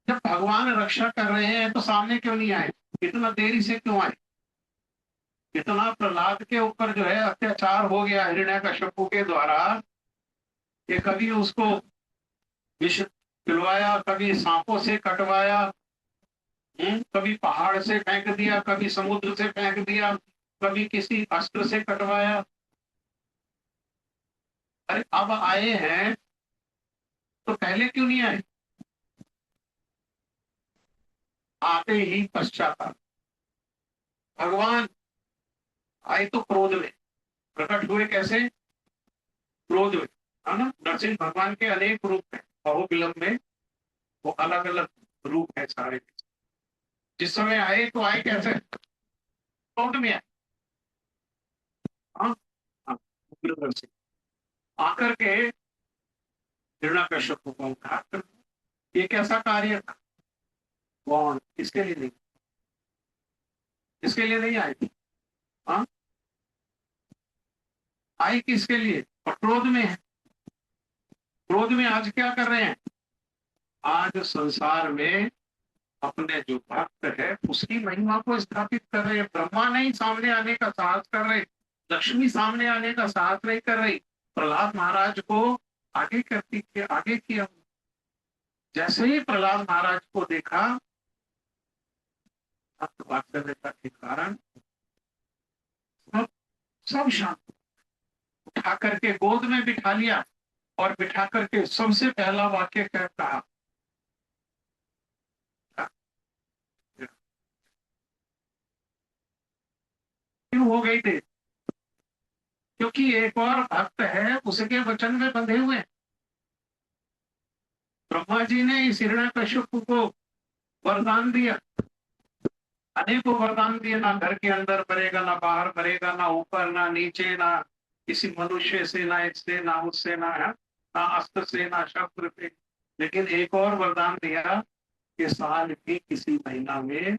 जब भगवान रक्षा कर रहे हैं तो सामने क्यों नहीं आए? इतना देरी से क्यों आए? इतना प्रहलाद के ऊपर जो है अत्याचार हो गया हिरण्यकश्यपु के द्वारा, कि कभी उसको विष पिलवाया, कभी सांपों से कटवाया, कभी पहाड़ से फेंक दिया, कभी समुद्र से फेंक दिया, कभी किसी अस्त्र से कटवाया। अरे अब आए हैं तो पहले क्यों नहीं आए? आते ही पश्चाताप। भगवान आए तो क्रोध में, प्रकट हुए कैसे? क्रोध में, है ना। नरसिंह भगवान के अनेक रूप हैं, बहुविलम में वो अलग अलग रूप है सारे। जिस समय आए तो आए कैसे? क्रोध में आए। हाँ, हाँ, उग्र नरसिंह आकर के हिरण्यकश्यप को उद्धार कर दिया। ये कैसा कार्य था? कौन किसके लिए नहीं? किसके लिए नहीं आई थी? हाँ, आई किसके लिए? और क्रोध में है। क्रोध में आज क्या कर रहे हैं? आज संसार में अपने जो भक्त है उसकी महिमा को स्थापित कर रहे हैं। ब्रह्मा नहीं सामने आने का साहस कर रहे, लक्ष्मी सामने आने का साहस नहीं कर रही। प्रहलाद महाराज को आगे करती के आगे किया। जैसे ही प्रहलाद महाराज को देखा, भक्त वात्सल्यता के कारण सब सब शांत, उठा करके गोद में बिठा लिया और बिठा करके सबसे पहला वाक्य क्या कहा? क्यों हो गई थी? क्योंकि एक और भक्त है उसके वचन में बंधे हुए हैं। ब्रह्मा जी ने इस हिरण्यकश्यप को वरदान दिया, अनेकों वरदान दिए, ना घर के अंदर मरेगा, ना बाहर मरेगा, ना ऊपर ना नीचे, ना किसी मनुष्य से, ना इससे ना उससे, ना अस्त्र से ना शस्त्र से। लेकिन एक और वरदान दिया कि साल की किसी महीना में,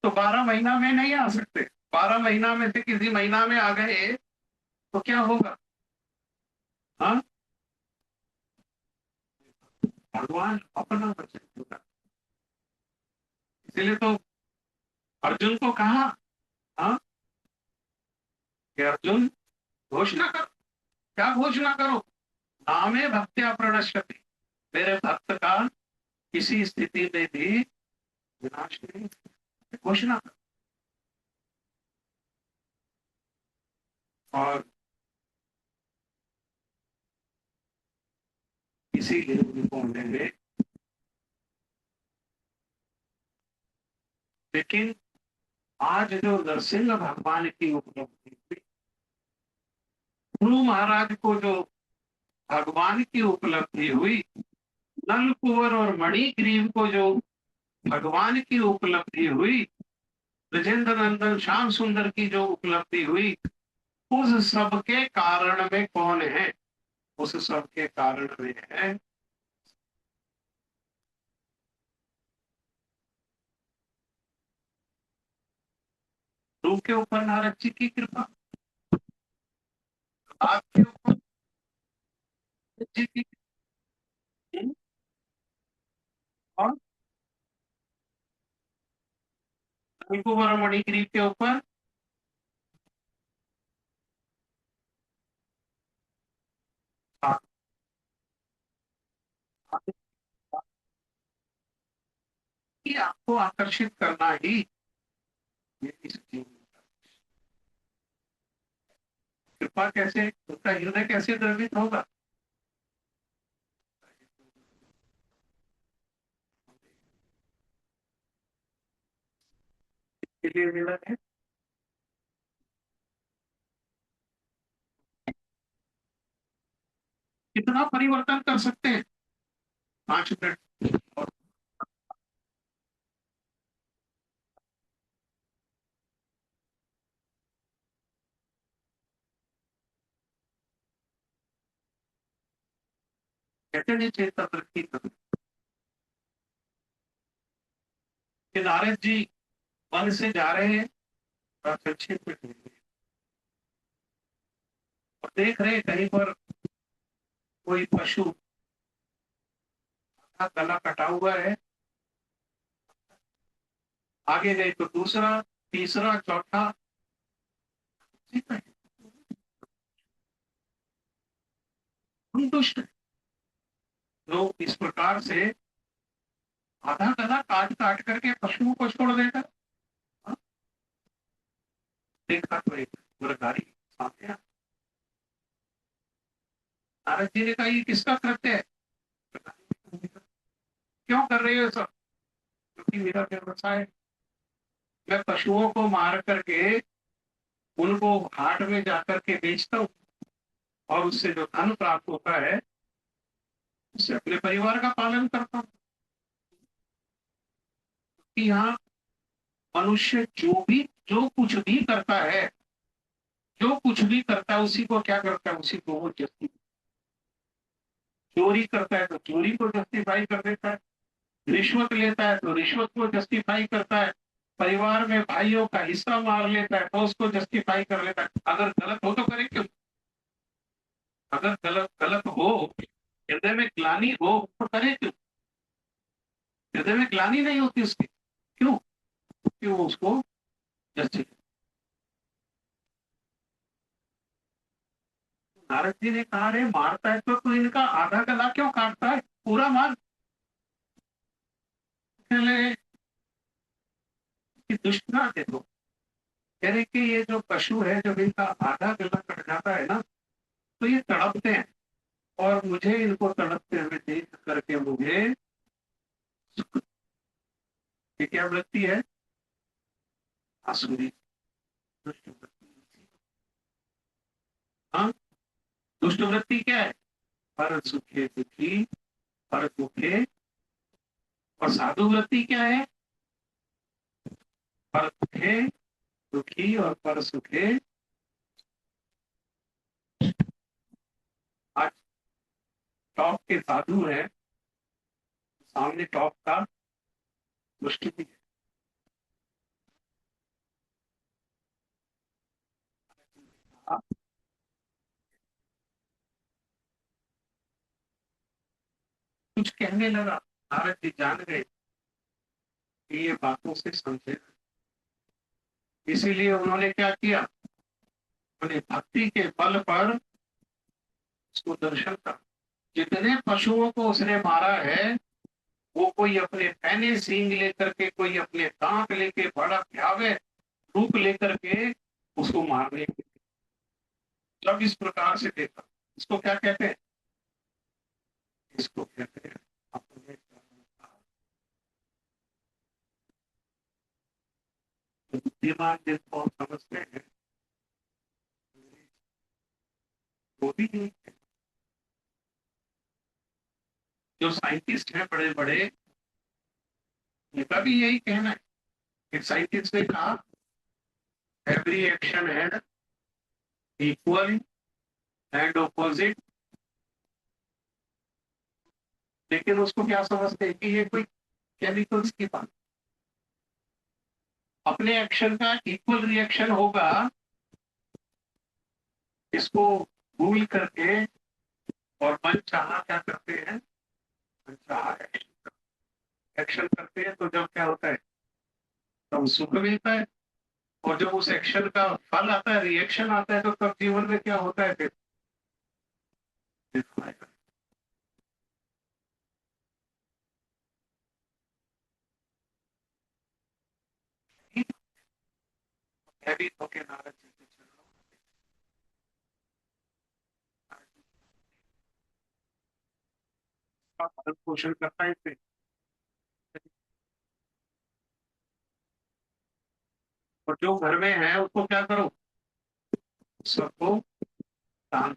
तो 12 महीना में नहीं आ सकते। 12 महीना में से किसी महीना में आ गए तो क्या होगा? हाँ, भगवान अपना वचन पूरा। इसलिए तो अर्जुन को कहा, हाँ, कि अर्जुन घोषणा करो। क्या घोषणा करो? नामे भक्त्या प्रणश्यति, मेरे भक्त का किसी स्थिति में भी विनाश नहीं। घोषणा करो। और इसीलिए उनको मिले। लेकिन आज जो नरसिंह भगवान की उपलब्धि हुई, गुरु महाराज को जो भगवान की उपलब्धि हुई, नल कुंवर और मणिग्रीव को जो भगवान की उपलब्धि हुई, ब्रजेंद्र नंदन श्याम सुंदर की जो उपलब्धि हुई, उस सब के कारण में कौन है? उस सब के कारण में है गुरु के ऊपर नारद जी की कृपा, आपके ऊपर जी की कृपा, और नल कुंवर और मणिग्रीव के ऊपर आपको आकर्षित करना ही ये इस जीवन का। कृपा कैसे, उसका हृदय कैसे द्रवित होगा? इसके लिए मिला है। कितना परिवर्तन कर सकते हैं? 5 मिनट। और कहते नहीं चेता वृत्ति तब। नारद जी वन से जा रहे हैं, संक्षेप में और देख रहे कहीं पर कोई पशु का गला कटा हुआ है। आगे गए तो दूसरा, तीसरा, चौथा। दुष्ट लोग इस प्रकार से आधा गला काट काट करके पशुओं को छोड़ देगा। हाँ? देखा तो एक मुर्गारी सामने आया। नारद जी ने कहा ये किसका कृत्य है? क्यों कर रहे हो सब? क्योंकि मेरा व्यवसाय है। मैं पशुओं को मार करके उनको हाट में जाकर के बेचता हूँ और उससे जो धन प्राप्त होता है उससे अपने परिवार का पालन करता हूँ। कि यहाँ मनुष्य जो कुछ भी करता है, जो कुछ भी करता है उसी को क्या करता है, उसी को वो जस्टिफाई। चोरी करता है तो चोरी को जस्टिफाई कर देता है, रिश्वत लेता है तो रिश्वत को जस्टिफाई करता है, परिवार में भाइयों का हिस्सा मार लेता है तो उसको जस्टिफाई कर लेता है। अगर गलत हो तो करे क्यों? अगर गलत गलत हो, हृदय में ग्लानि हो तो करे क्यों? हृदय में ग्लानि नहीं होती उसकी, क्यों? क्यों उसको जस्टिफाई। नारद जी ने कहा रे मारता है तो इनका आधा गला क्यों काटता है, पूरा मार। कि दुष्ट ना देखो, कह रहे कि ये जो पशु है जब इनका आधा गला कट जाता है ना तो ये तड़पते हैं और मुझे इनको तड़पते हुए देख करके मुझे सुख। ये क्या वृत्ति है? आसुरी दुष्ट वृत्ति। हाँ, दुष्ट वृत्ति क्या है? पर सुखे दुखी, पर दुखे। और साधु वृत्ति क्या है? पर दुखे दुखी और पर सुखे। आज टॉप के साधु है, सामने टॉप का दुष्ट भी है। कुछ कहने लगा, नारद जी जान गए कि ये बातों से समझे, इसीलिए उन्होंने क्या किया, उन्होंने भक्ति के बल पर उसको दर्शन का। जितने पशुओं को उसने मारा है वो कोई अपने पैने सींग लेकर के, कोई अपने दांत लेके, बड़ा भयावह रूप लेकर के उसको मारने के। जब इस प्रकार से देखा, इसको क्या कहते हैं? इसको कहते हैं अपने बुद्धिमान जिनको हम समझते हैं वो भी नहीं है। जो साइंटिस्ट हैं बड़े बड़े, उनका भी यही कहना है। एक साइंटिस्ट ने कहा every action had equal and opposite. लेकिन उसको क्या समझते हैं कि ये कोई केमिकल्स की बात। अपने एक्शन का इक्वल रिएक्शन होगा, इसको भूल करके और मन चाहा क्या करते हैं, मन चाहा एक्शन करते हैं तो जब क्या होता है, तब सुख मिलता है। और जब उस एक्शन का फल आता है, रिएक्शन आता है, तो तब जीवन में क्या होता है फिर? हैवी होके नारद जी के चरणों का पालन पोषण करता है फिर। और जो घर में है उसको क्या करो, सबको दान।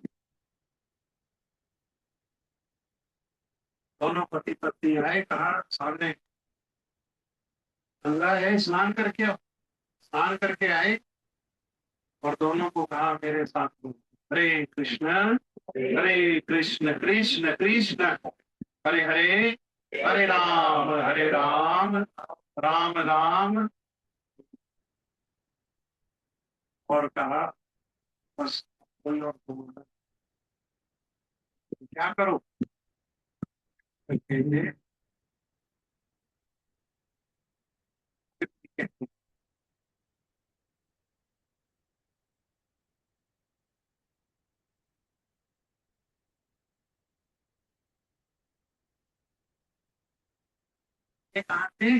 दोनों पति पत्नी आए, कहा सामने गंगा है, स्नान करके आओ। स्नान करके आए और दोनों को कहा मेरे साथ तुम। हरे कृष्ण हरे कृष्ण कृष्ण कृष्ण हरे हरे, हरे राम राम राम। और कहा बस कोई और बोलना क्या करो। एक आदमी,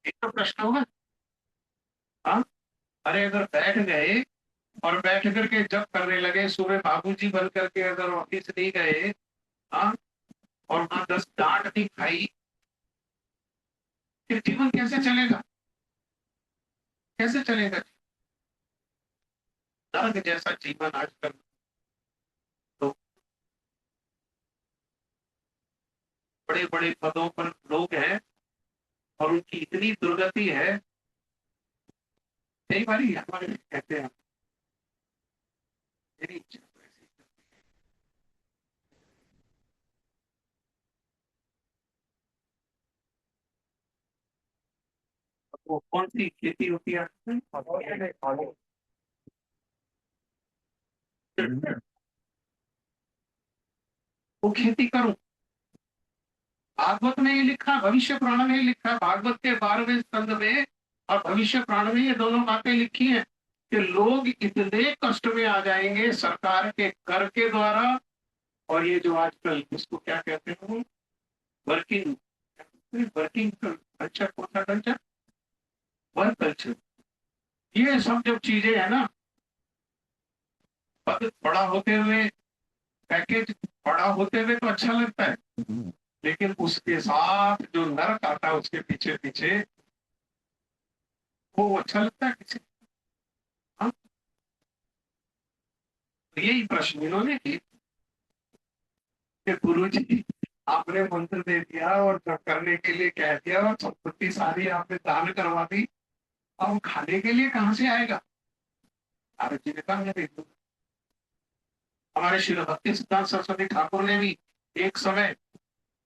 एक तो प्रश्न होगा। हाँ, अरे अगर बैठ गए और बैठ करके जब करने लगे, सुबह बाबूजी बन करके अगर ऑफिस नहीं गए, हाँ, और वहां 10 डांट नहीं खाई, फिर जीवन कैसे चलेगा? कैसे चलेगा? नरक जैसा जीवन आजकल। तो बड़े बड़े पदों पर लोग हैं और उनकी इतनी दुर्गति है। कई बार हमारे कहते हैं मेरी इच्छा तो ऐसी है। वो कौन सी खेती होती है? वो खेती करूं। भागवत में ये लिखा, भविष्य पुराण में ये लिखा, भागवत के 12वें स्कंद में और भविष्य पुराण में ये दोनों बातें लिखी हैं कि लोग इतने कष्ट में आ जाएंगे सरकार के कर के द्वारा। और ये जो आजकल इसको क्या कहते हैं, वर्किंग वर्किंग कल्चर, कौन सा कल्चर? Work culture. ये सब जब चीजें है ना, पद बड़ा होते हुए, पैकेज बड़ा होते हुए तो अच्छा लगता है, लेकिन उसके साथ जो नरक आता है उसके पीछे पीछे, वो अच्छा लगता है किसी? हाँ, तो यही प्रश्न इन्होंने की कि गुरु जी आपने मंत्र दे दिया और जब करने के लिए कह दिया और संपत्ति सारी आपने दान करवा दी, अब खाने के लिए कहाँ से आएगा? नारद जी ने कहा मैं दे दूं। हमारे श्री भक्ति सिद्धांत सरस्वती ठाकुर ने भी एक समय,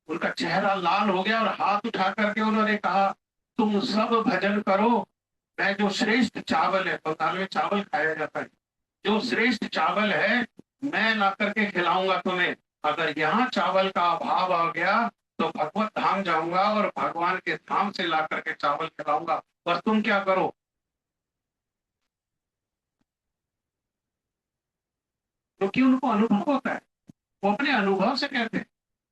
उनका चेहरा लाल हो गया और हाथ उठा करके उन्होंने कहा, तुम सब भजन करो, मैं जो श्रेष्ठ चावल है, बंगाल में चावल खाया जाता है, जो श्रेष्ठ चावल है मैं ला करके खिलाऊंगा तुम्हें। अगर यहाँ चावल का अभाव आ गया तो भगवत धाम जाऊंगा और भगवान के धाम से ला करके चावल खिलाऊंगा, बस तुम क्या करो। क्योंकि उनको अनुभव होता है, वो अपने अनुभव से कहते हैं।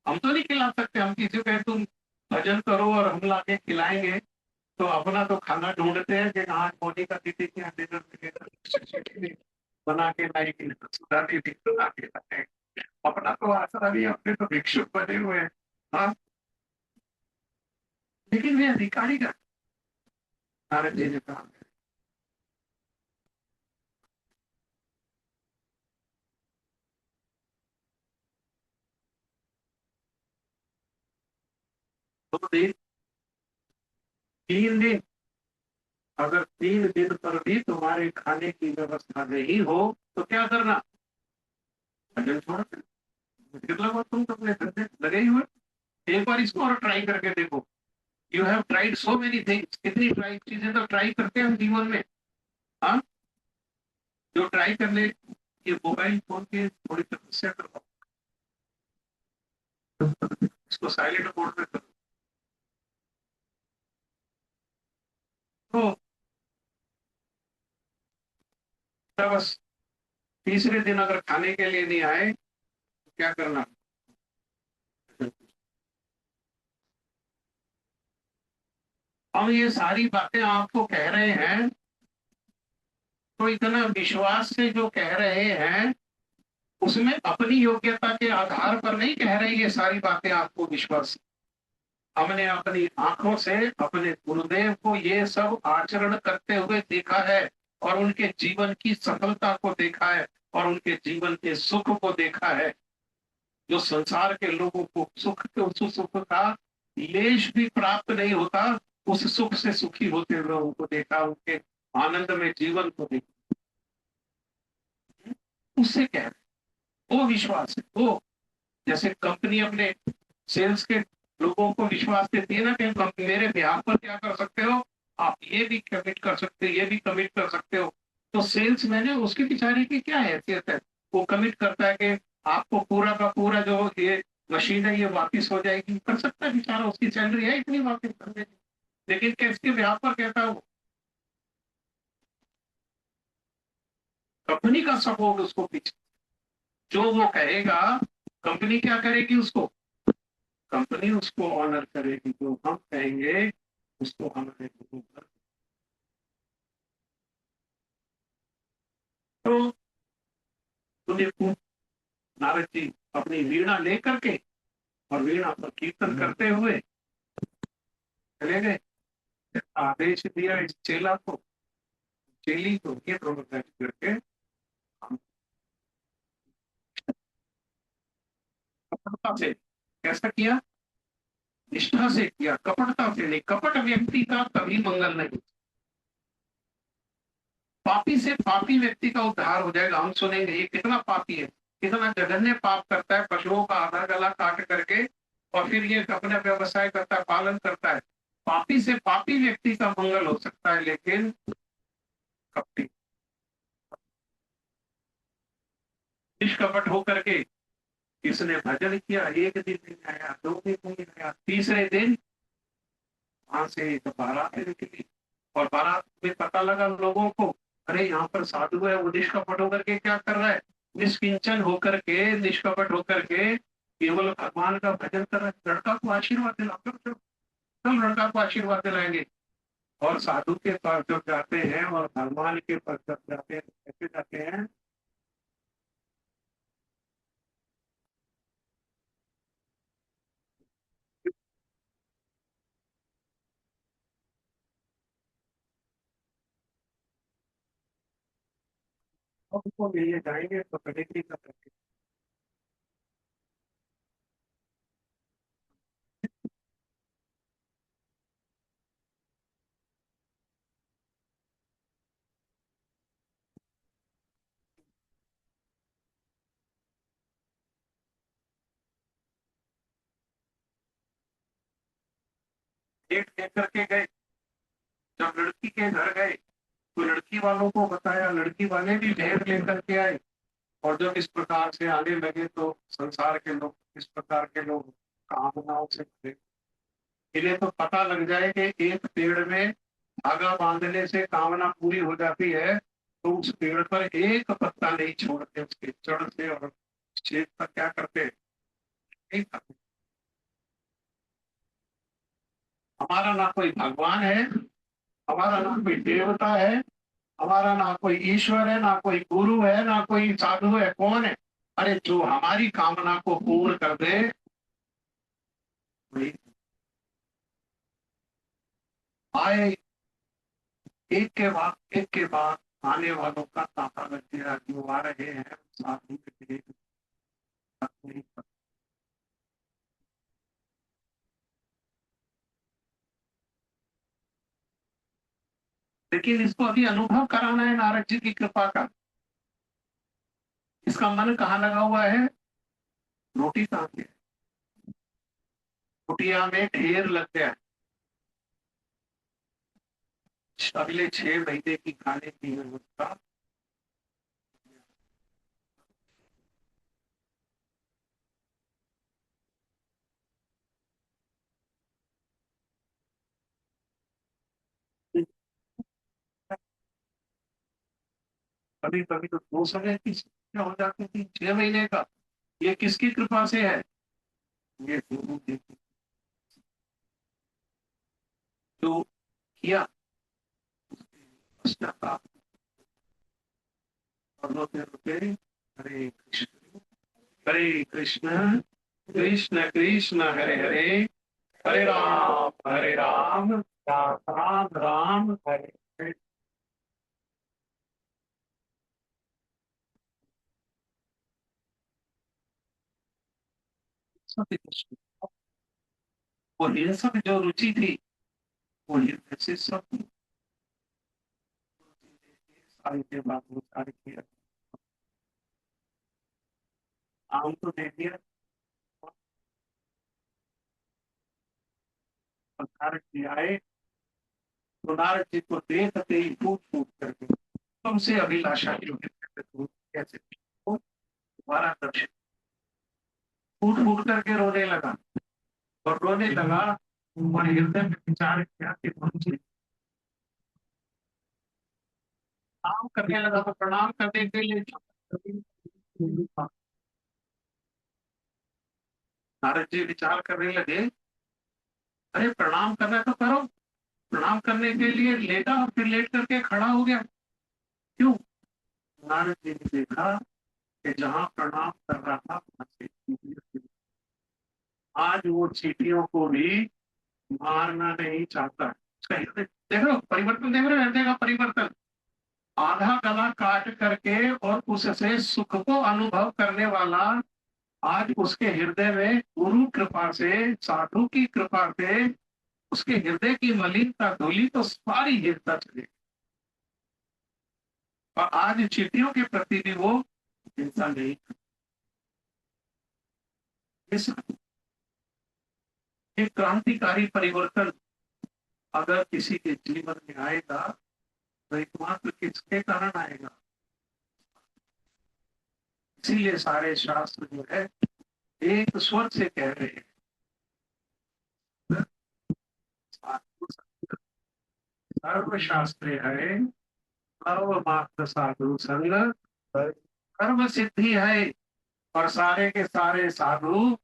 हम तो नहीं खिला सकते, हम किसी को कहे तुम भजन करो और हम ला के खिलाएंगे, तो अपना तो खाना ढूंढते हैं कि हाँ मोदी का दीदी के यहाँ डिनर मिलेगा, बना के लाएगी, सुधा दीदी बना के लाएगी। अपना तो आसरा भी, अपने तो भिक्षुक बने हुए हैं। हाँ, लेकिन वे अधिकारी का, नारद जी ने कहा, दो दिन, 3 दिन, अगर 3 दिन पर भी तुम्हारे खाने की व्यवस्था नहीं हो तो क्या करना? भजन छोड़ देना। मतलब तुम तो अपने धंधे लगे ही हुए। एक बार इसको और ट्राई करके देखो। You have tried so many things, कितनी ट्राई चीजें तो ट्राई करते हैं हम जीवन में। हाँ, जो ट्राई करने, ये मोबाइल फोन की थोड़ी तपस्या करो, इसको साइलेंट मोड में करो। तो बस तीसरे दिन अगर खाने के लिए नहीं आए तो क्या करना? हम ये सारी बातें आपको कह रहे हैं तो इतना विश्वास से जो कह रहे हैं, उसमें अपनी योग्यता के आधार पर नहीं कह रहे ये सारी बातें आपको विश्वास। हमने अपनी आंखों से अपने गुरुदेव को ये सब आचरण करते हुए देखा है और उनके जीवन की सफलता को देखा है और उनके जीवन के सुख को देखा है। जो संसार के लोगों को सुख के, उस सुख का लेश भी प्राप्त नहीं होता, उस सुख से सुखी होते हुए उनको देखा, उनके आनंद में जीवन को देखा। उससे कह रहे, वो विश्वास है वो। जैसे कंपनी अपने सेल्स के लोगों को विश्वास देती है ना कि मेरे ब्याह पर क्या कर सकते हो, आप ये भी कमिट कर सकते हो, ये भी कमिट कर सकते हो। तो सेल्स मैन है, उसकी बेचारे की क्या हैसियत है, वो कमिट करता है कि आपको पूरा का पूरा जो ये मशीन है ये वापिस हो जाएगी, कर सकता है बेचारा, उसकी सैलरी है इतनी वापिस कर देगी। लेकिन किसके ब्याह पर कहता है वो, कंपनी का सपोर्ट उसको पीछे, जो वो कहेगा कंपनी क्या करेगी उसको, कंपनी उसको ऑनर करेगी, जो हम कहेंगे उसको हमारे ऊपर। तो सुनिए, नारद जी अपनी वीणा लेकर के और वीणा पर कीर्तन करते हुए चले गए। आदेश दिया इस चेला को, चेली को, ये दोनों बैठ करके हम कपटता से, कैसा किया, निष्ठा से किया, कपटता से नहीं। कपट व्यक्ति का कभी मंगल नहीं। पापी से पापी व्यक्ति का उद्धार हो जाएगा। हम सुनेंगे ये कितना पापी है, कितना जघन्य पाप करता है, पशुओं का आधा गला काट करके और फिर ये अपना व्यवसाय करता है, पालन करता है। पापी से पापी व्यक्ति का मंगल हो सकता है, लेकिन कपटी निष्कपट होकर के इसने भजन किया, एक दिन नहीं आया, दो दिन नहीं आया, तीसरे दिन वहां से एक बारात निकली और बारात में पता लगा लोगों को, अरे यहाँ पर साधु है, वो निष्कपट होकर के क्या कर रहा है, निष्किंचन होकर के, निष्कपट होकर के केवल भगवान का भजन कर रहा है। लड़का को आशीर्वाद दिला, चलो चल लड़का को आशीर्वाद दिलाएंगे। और साधु के पास जब जाते हैं और भगवान के पास जब जाते हैं, कैसे जाते हैं, उनको लिए जाएंगे तो कनेक्टी का करके डेट दे करके गए। जब लड़की के घर गए तो लड़की वालों को बताया, लड़की वाले भी भेंट लेकर के आए। और जब इस प्रकार से आने लगे तो संसार के लोग, इस प्रकार के लोग कामनाओं से भरे। इन्हें तो पता लग जाए कि एक पेड़ में धागा बांधने से कामना पूरी हो जाती है, तो उस पेड़ पर एक पत्ता नहीं छोड़ते, उसके चढ़ते और छेद पर क्या करते, नहीं करते। हमारा ना कोई भगवान है, हमारा ना कोई देवता है, हमारा ना कोई ईश्वर है, ना कोई गुरु है, ना कोई साधु है, कौन है, अरे जो हमारी कामना को पूर्ण कर दे वही। आए एक के बाद आने वालों का तांता लग गया, जो आ रहे हैं साधु के लिए नहीं। लेकिन इसको अभी अनुभव कराना है नारद जी की कृपा का। इसका मन कहाँ लगा हुआ है, रोटी कहाँ पे है? कुटिया में ढेर लग गया। अगले 6 महीने की खाने की व्यवस्था। कभी कभी तो 2 समय की समस्या हो जाती थी, 6 महीने का। ये किसकी कृपा से है, ये गुरु जी की। जो किया पश्चाताप और रोते रोते हरे कृष्ण, हरे कृष्ण, कृष्ण कृष्ण हरे हरे, हरे राम, राम राम राम हरे हरे। सत्य कृष्ण, वो हिंसक जो रुचि थी, वो हृदय से सब सारी के बाद वो सारी किया। नाम तो दे दिया, और नारद जी आए, तो नारद जी को देखते ही फूट फूट करके तुमसे अभिलाषा की कैसे तुम्हारा दर्शन, फूट फूट करके रोने लगा। और रोने लगा और हृदय में विचार किया कि मुझे प्रणाम करने लगा, तो प्रणाम करने के लिए नारद जी विचार करने लगे, अरे प्रणाम करना तो करो, प्रणाम करने के लिए लेटा और फिर लेट करके खड़ा हो गया क्यों? नारद जी ने देखा कि जहां प्रणाम कर रहा था वहां से आज वो चींटियों को भी मारना नहीं चाहता। उसका हृदय देख रहे हो, परिवर्तन देख रहे हो, हृदय का परिवर्तन। आधा गला काट करके और उससे सुख को अनुभव करने वाला आज उसके हृदय में गुरु कृपा से, साधु की कृपा से उसके हृदय की मलिनता धुली तो सारी गिरता चले। और आज चींटियों के प्रति भी वो हिंसा नहीं। इस एक क्रांतिकारी परिवर्तन अगर किसी के जीवन में आएगा तो एकमात्र किसके कारण आएगा? इसीलिए सारे शास्त्र जो है एक स्वर से कह रहे हैं, सर्व शास्त्र है सर्वमात्र साधु संग कर्म सिद्धि है। और सारे के सारे साधु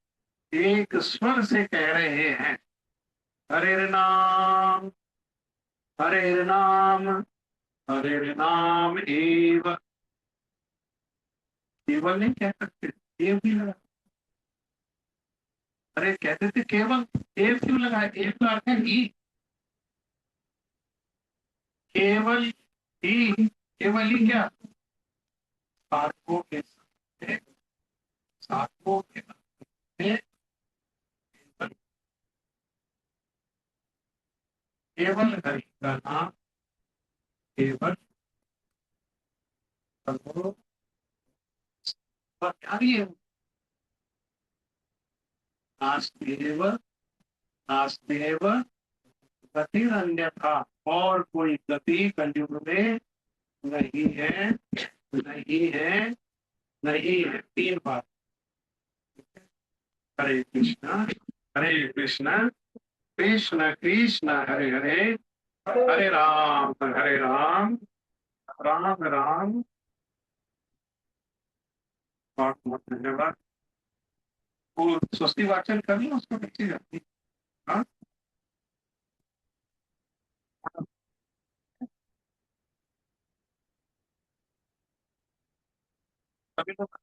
एक स्वर से कह रहे हैं, हरे नाम, हरे नाम, हरे नाम एव। केवल नहीं कह सकते, एव भी लगा। अरे कहते थे केवल, एव क्यों लगा? एव का अर्थ है ही, केवल ही, केवल ही क्या? साधुओं के साथ, साधुओं के साथ केवल हरि का नाम, केवल करो, क्या है? नास्तेव, नास्तेव गति अन्यथा, और कोई गति कलयुग में नहीं है, नहीं है, नहीं है। तीन बार। हरे कृष्णा, हरे कृष्णा, कृष्ण कृष्ण हरे हरे, हरे राम, हरे राम, राम राम। बहुत बहुत धन्यवाद। वो स्वस्ति वाचन कर लो, उसको बच्ची जाती। हाँ, सभी लोग